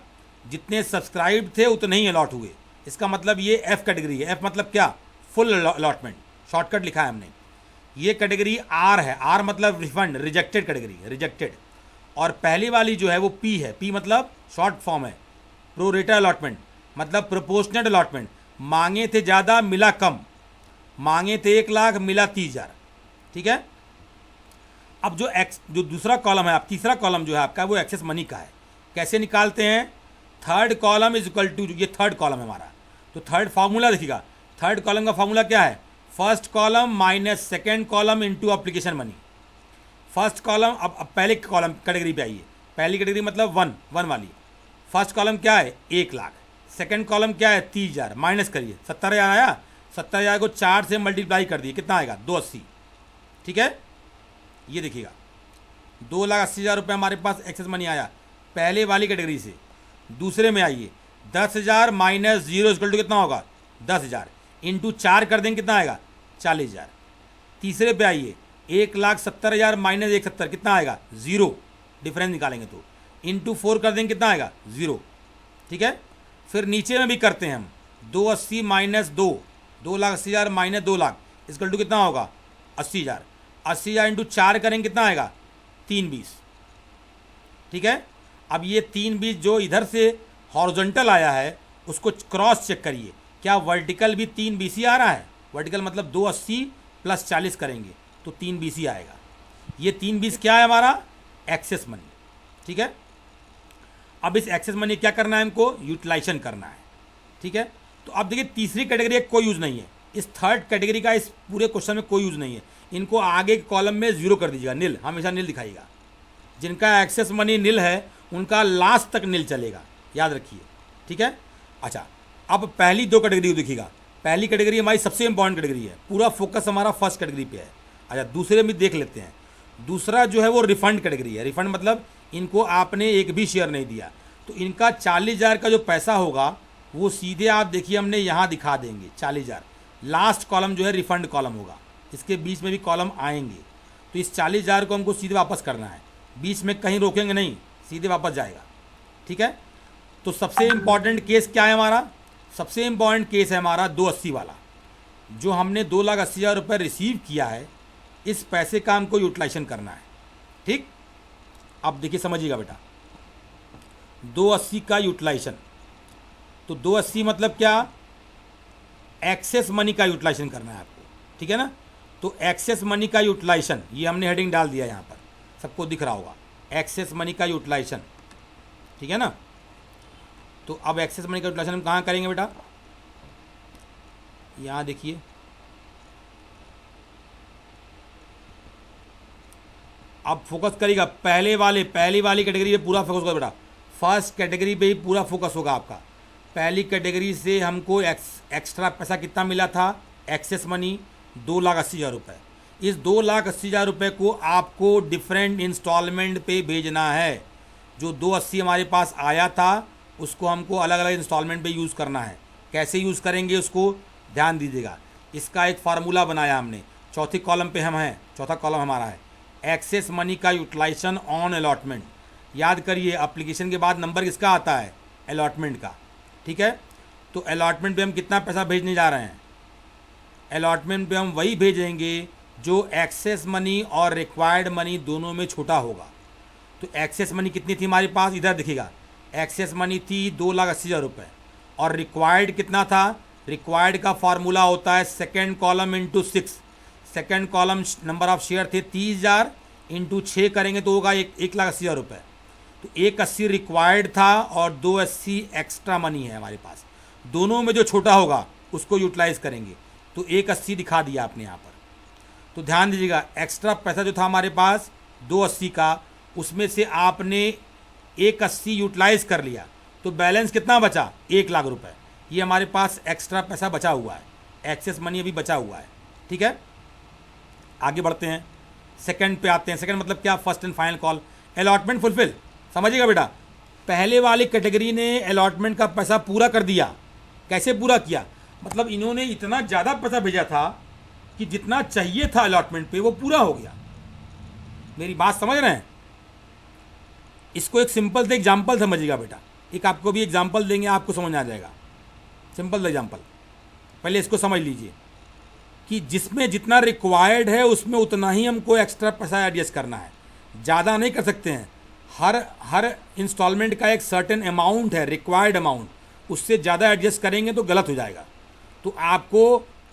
जितने सब्सक्राइब थे उतने ही अलॉट हुए। इसका मतलब ये एफ कैटेगरी है। एफ मतलब क्या, फुल अलॉटमेंट, शॉर्टकट लिखा है हमने। ये कैटेगरी आर है, आर मतलब रिफंड, रिजेक्टेड कैटेगरी, रिजेक्टेड। और पहली वाली जो है वो पी है, पी मतलब शॉर्ट फॉर्म है, प्रोरेटा अलॉटमेंट, मतलब प्रोपोर्शनल अलॉटमेंट। मांगे थे ज़्यादा मिला कम, मांगे थे 1 लाख मिला 30,000, ठीक है। अब जो दूसरा कॉलम है, आप तीसरा कॉलम जो है आपका वो एक्सेस मनी का है। कैसे निकालते हैं, third column is equal to, ये थर्ड कॉलम है हमारा, तो थर्ड फार्मूला देखिएगा, थर्ड कॉलम का फार्मूला क्या है, first column minus second column into application money. First column, अब पहले कॉलम कैटेगरी पे आइए, पहली कैटेगरी मतलब वन वाली, फर्स्ट कॉलम क्या है 1 लाख, सेकेंड कॉलम क्या है 30,000, माइनस करिए 70,000 आया, 70,000 को 4 से मल्टीप्लाई कर दिए, कितना आएगा 280, ठीक है। ये देखिएगा 2,80,000 रुपये हमारे पास एक्सेस मनी आया पहले वाली कैटेगरी से। दूसरे में आइए, 10,000 माइनस 0 इक्वल टू कितना होगा 10,000, इंटू 4 कर देंगे कितना आएगा 40,000। तीसरे पे आइए, 1,70,000 माइनस 170 कितना आएगा 0, डिफरेंस निकालेंगे तो, इंटू 4 कर देंगे कितना आएगा 0, ठीक है। फिर नीचे में भी करते हैं हम, 280 minus 2,80,000 minus 2 lakh equal to कितना होगा 80,000, 80,000 इंटू 4 करेंगे कितना आएगा 320, ठीक है। अब ये 320 जो इधर से हॉरिजॉन्टल आया है उसको क्रॉस चेक करिए, क्या वर्टिकल भी 320 ही आ रहा है, वर्टिकल मतलब 280 प्लस 40 करेंगे तो 320 ही आएगा। ये 320 क्या है हमारा एक्सेस मनी, ठीक है। अब इस एक्सेस मनी क्या करना है हमको, यूटिलाइजेशन करना है, ठीक है। तो अब देखिए तीसरी कैटेगरी कोई यूज़ नहीं है, इस थर्ड कैटेगरी का इस पूरे क्वेश्चन में कोई यूज़ नहीं है। इनको आगे के कॉलम में 0 कर दीजिएगा, नील, हमेशा नील दिखाइएगा। जिनका एक्सेस मनी नील है उनका लास्ट तक नील चलेगा, याद रखिए, ठीक है। अच्छा, अब पहली 2 कैटेगरी देखिएगा, पहली कैटेगरी हमारी सबसे इंपॉर्टेंट कैटेगरी है, पूरा फोकस हमारा फर्स्ट कैटेगरी पे है। अच्छा, दूसरे में देख लेते हैं, दूसरा जो है वो रिफंड कैटेगरी है। रिफंड मतलब इनको आपने एक भी शेयर नहीं दिया, तो इनका 40,000 का जो पैसा होगा वो सीधे आप देखिए हमने यहाँ दिखा देंगे 40,000, लास्ट कॉलम जो है रिफंड कॉलम होगा, इसके बीच में भी कॉलम आएंगे, तो इस 40,000 को हमको सीधे वापस करना है, बीच में कहीं रोकेंगे नहीं, सीधे वापस जाएगा, ठीक है। तो सबसे इम्पॉर्टेंट केस क्या है हमारा, सबसे इम्पॉर्टेंट केस है हमारा 280 वाला, जो हमने 2,80,000 रुपये रिसीव किया है, इस पैसे का हमको यूटिलाइजेशन करना है, ठीक। अब देखिए समझिएगा बेटा, 280 का यूटिलाइजेशन, तो 280 मतलब क्या, एक्सेस मनी का यूटिलाइजेशन करना है आपको, ठीक है ना। तो एक्सेस मनी का यूटिलाइजेशन, ये हमने हेडिंग डाल दिया यहाँ पर, सबको दिख रहा होगा, एक्सेस मनी का यूटिलाइजेशन, ठीक है ना। तो अब एक्सेस मनी का यूटिलाइजेशन हम कहाँ करेंगे बेटा, यहाँ देखिए, अब फोकस करिएगा पहली वाली कैटेगरी पे पूरा फोकस होगा बेटा, फर्स्ट कैटेगरी पे ही पूरा फोकस होगा आपका। पहली कैटेगरी से हमको एक्स्ट्रा पैसा कितना मिला था, एक्सेस मनी 2,80,000 रुपये। इस 2,80,000 रुपये को आपको डिफरेंट इंस्टॉलमेंट पे भेजना है। जो 280 हमारे पास आया था उसको हमको अलग अलग इंस्टॉलमेंट पे यूज़ करना है। कैसे यूज़ करेंगे उसको ध्यान दीजिएगा, इसका एक फार्मूला बनाया हमने, चौथी कॉलम पे हम हैं, चौथा कॉलम हमारा है एक्सेस मनी का यूटिलाइजेशन ऑन अलॉटमेंट। याद करिए एप्लीकेशन के बाद नंबर किसका आता है, अलॉटमेंट का। ठीक है, तो अलॉटमेंट पे हम कितना पैसा भेजने जा रहे हैं, अलॉटमेंट पे हम वही भेजेंगे जो एक्सेस मनी और रिक्वायर्ड मनी दोनों में छोटा होगा। तो एक्सेस मनी कितनी थी हमारे पास, इधर दिखेगा, एक्सेस मनी थी 2,80,000 रुपये और रिक्वायर्ड कितना था, रिक्वायर्ड का फार्मूला होता है second column into 6। Second column number of share थे 30,000 इंटू 6 करेंगे तो होगा 1,80,000 रुपये। तो 180 रिक्वायर्ड था और 280 एक्स्ट्रा मनी है हमारे पास, दोनों में जो छोटा होगा उसको यूटिलाइज करेंगे। तो 180 दिखा दिया आपने यहाँ पर। तो ध्यान दीजिएगा, एक्स्ट्रा पैसा जो था हमारे पास 280 का, उसमें से आपने 180 यूटिलाइज कर लिया तो बैलेंस कितना बचा, 1,00,000 रुपये। ये हमारे पास एक्स्ट्रा पैसा बचा हुआ है, एक्सेस मनी अभी बचा हुआ है। ठीक है, आगे बढ़ते हैं, सेकंड पे आते हैं। सेकंड मतलब क्या, first and final call, allotment fulfil. समझिएगा बेटा, पहले वाली कैटेगरी ने अलॉटमेंट का पैसा पूरा कर दिया। कैसे पूरा किया, मतलब इन्होंने इतना ज़्यादा पैसा भेजा था कि जितना चाहिए था अलॉटमेंट पे वो पूरा हो गया। मेरी बात समझ रहे हैं, इसको एक सिंपल से एग्जाम्पल समझिएगा बेटा, एक आपको भी एग्जाम्पल देंगे, आपको समझ आ जाएगा। सिंपल एग्जाम्पल, पहले इसको समझ लीजिए कि जिसमें जितना रिक्वायर्ड है उसमें उतना ही हमको एक्स्ट्रा पैसा एडजस्ट करना है, ज़्यादा नहीं कर सकते हैं। हर इंस्टॉलमेंट का एक सर्टेन अमाउंट है, रिक्वायर्ड अमाउंट, उससे ज़्यादा एडजस्ट करेंगे तो गलत हो जाएगा। तो आपको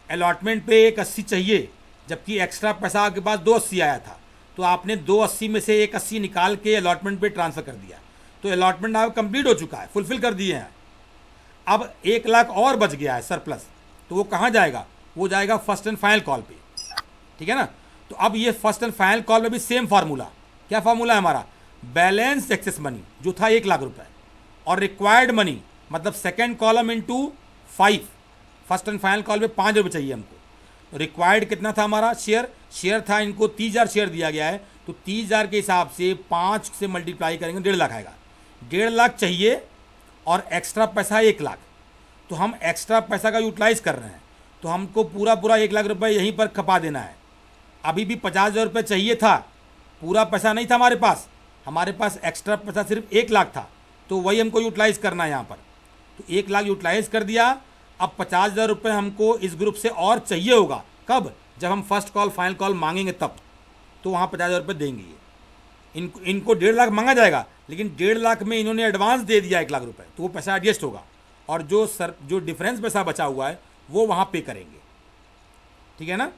अलॉटमेंट पे 180 चाहिए, जबकि एक्स्ट्रा पैसा आपके पास 280 आया था, तो आपने 280 में से 180 निकाल के अलॉटमेंट पे ट्रांसफ़र कर दिया। तो अलॉटमेंट आप कंप्लीट हो चुका है, फुलफिल कर दिए हैं। अब 1,00,000 और बच गया है सरप्लस, तो वो कहाँ जाएगा, वो जाएगा फर्स्ट एंड फाइनल कॉल पे। ठीक है ना, तो अब ये फर्स्ट एंड फाइनल कॉल में भी सेम फार्मूला, क्या फार्मूला है हमारा, बैलेंस एक्सेस मनी जो था 1,00,000 रुपये और रिक्वायर्ड मनी मतलब second column into 5। First and final call में 5 रुपये चाहिए हमको। रिक्वायर्ड कितना था हमारा, शेयर था, इनको 30,000 शेयर दिया गया है, तो 30,000 के हिसाब से 5 से मल्टीप्लाई करेंगे 1,50,000 आएगा। 1,50,000 चाहिए और एक्स्ट्रा पैसा 1,00,000, तो हम एक्स्ट्रा पैसा का यूटिलाइज कर रहे हैं, तो हमको पूरा 1,00,000 रुपये यहीं पर खपा देना है। अभी भी 50,000 रुपये चाहिए था, पूरा पैसा नहीं था हमारे पास एक्स्ट्रा पैसा सिर्फ 1,00,000 था, तो वही हमको यूटिलाइज करना है यहाँ पर। तो 1,00,000 यूटिलाइज कर दिया। अब 50,000 रुपये हमको इस ग्रुप से और चाहिए होगा, कब, जब हम फर्स्ट कॉल फाइनल कॉल मांगेंगे तब, तो वहाँ 50,000 रुपये देंगे ये। इनको 1,50,000 मांगा जाएगा, लेकिन 1,50,000 में इन्होंने एडवांस दे दिया 1,00,000 रुपये, तो वो पैसा एडजस्ट होगा और जो डिफरेंस पैसा बचा हुआ है वो वहाँ पे करेंगे। ठीक है ना।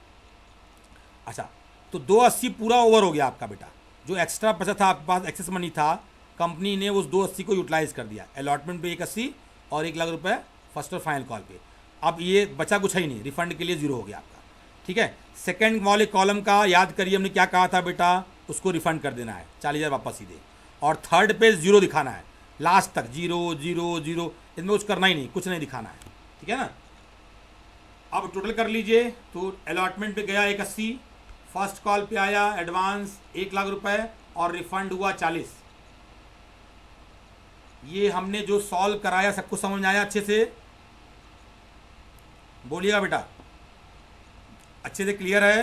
अच्छा, तो 280 पूरा ओवर हो गया आपका बेटा। जो एक्स्ट्रा पैसा था आपके पास, एक्सेस मनी था, कंपनी ने उस 280 को यूटिलाइज कर दिया, अलॉटमेंट पे 180 और 1,00,000 रुपये फर्स्ट और फाइनल कॉल पे। अब ये बचा कुछ है ही नहीं, रिफंड के लिए 0 हो गया आपका। ठीक है, सेकंड वाले कॉलम का याद करिए, हमने क्या कहा था बेटा, उसको रिफंड कर देना है 40,000 वापस सीधे, और थर्ड पे 0 दिखाना है लास्ट तक, 0 0 0, इसमें कुछ करना ही नहीं, कुछ नहीं दिखाना है। ठीक है ना। अब टोटल कर लीजिए, तो अलॉटमेंट पे गया 180, फर्स्ट कॉल पे आया एडवांस 1,00,000 रुपये और रिफंड हुआ 40। ये हमने जो सॉल्व कराया सबको समझ में आया अच्छे से, बोलिएगा बेटा, अच्छे से क्लियर है।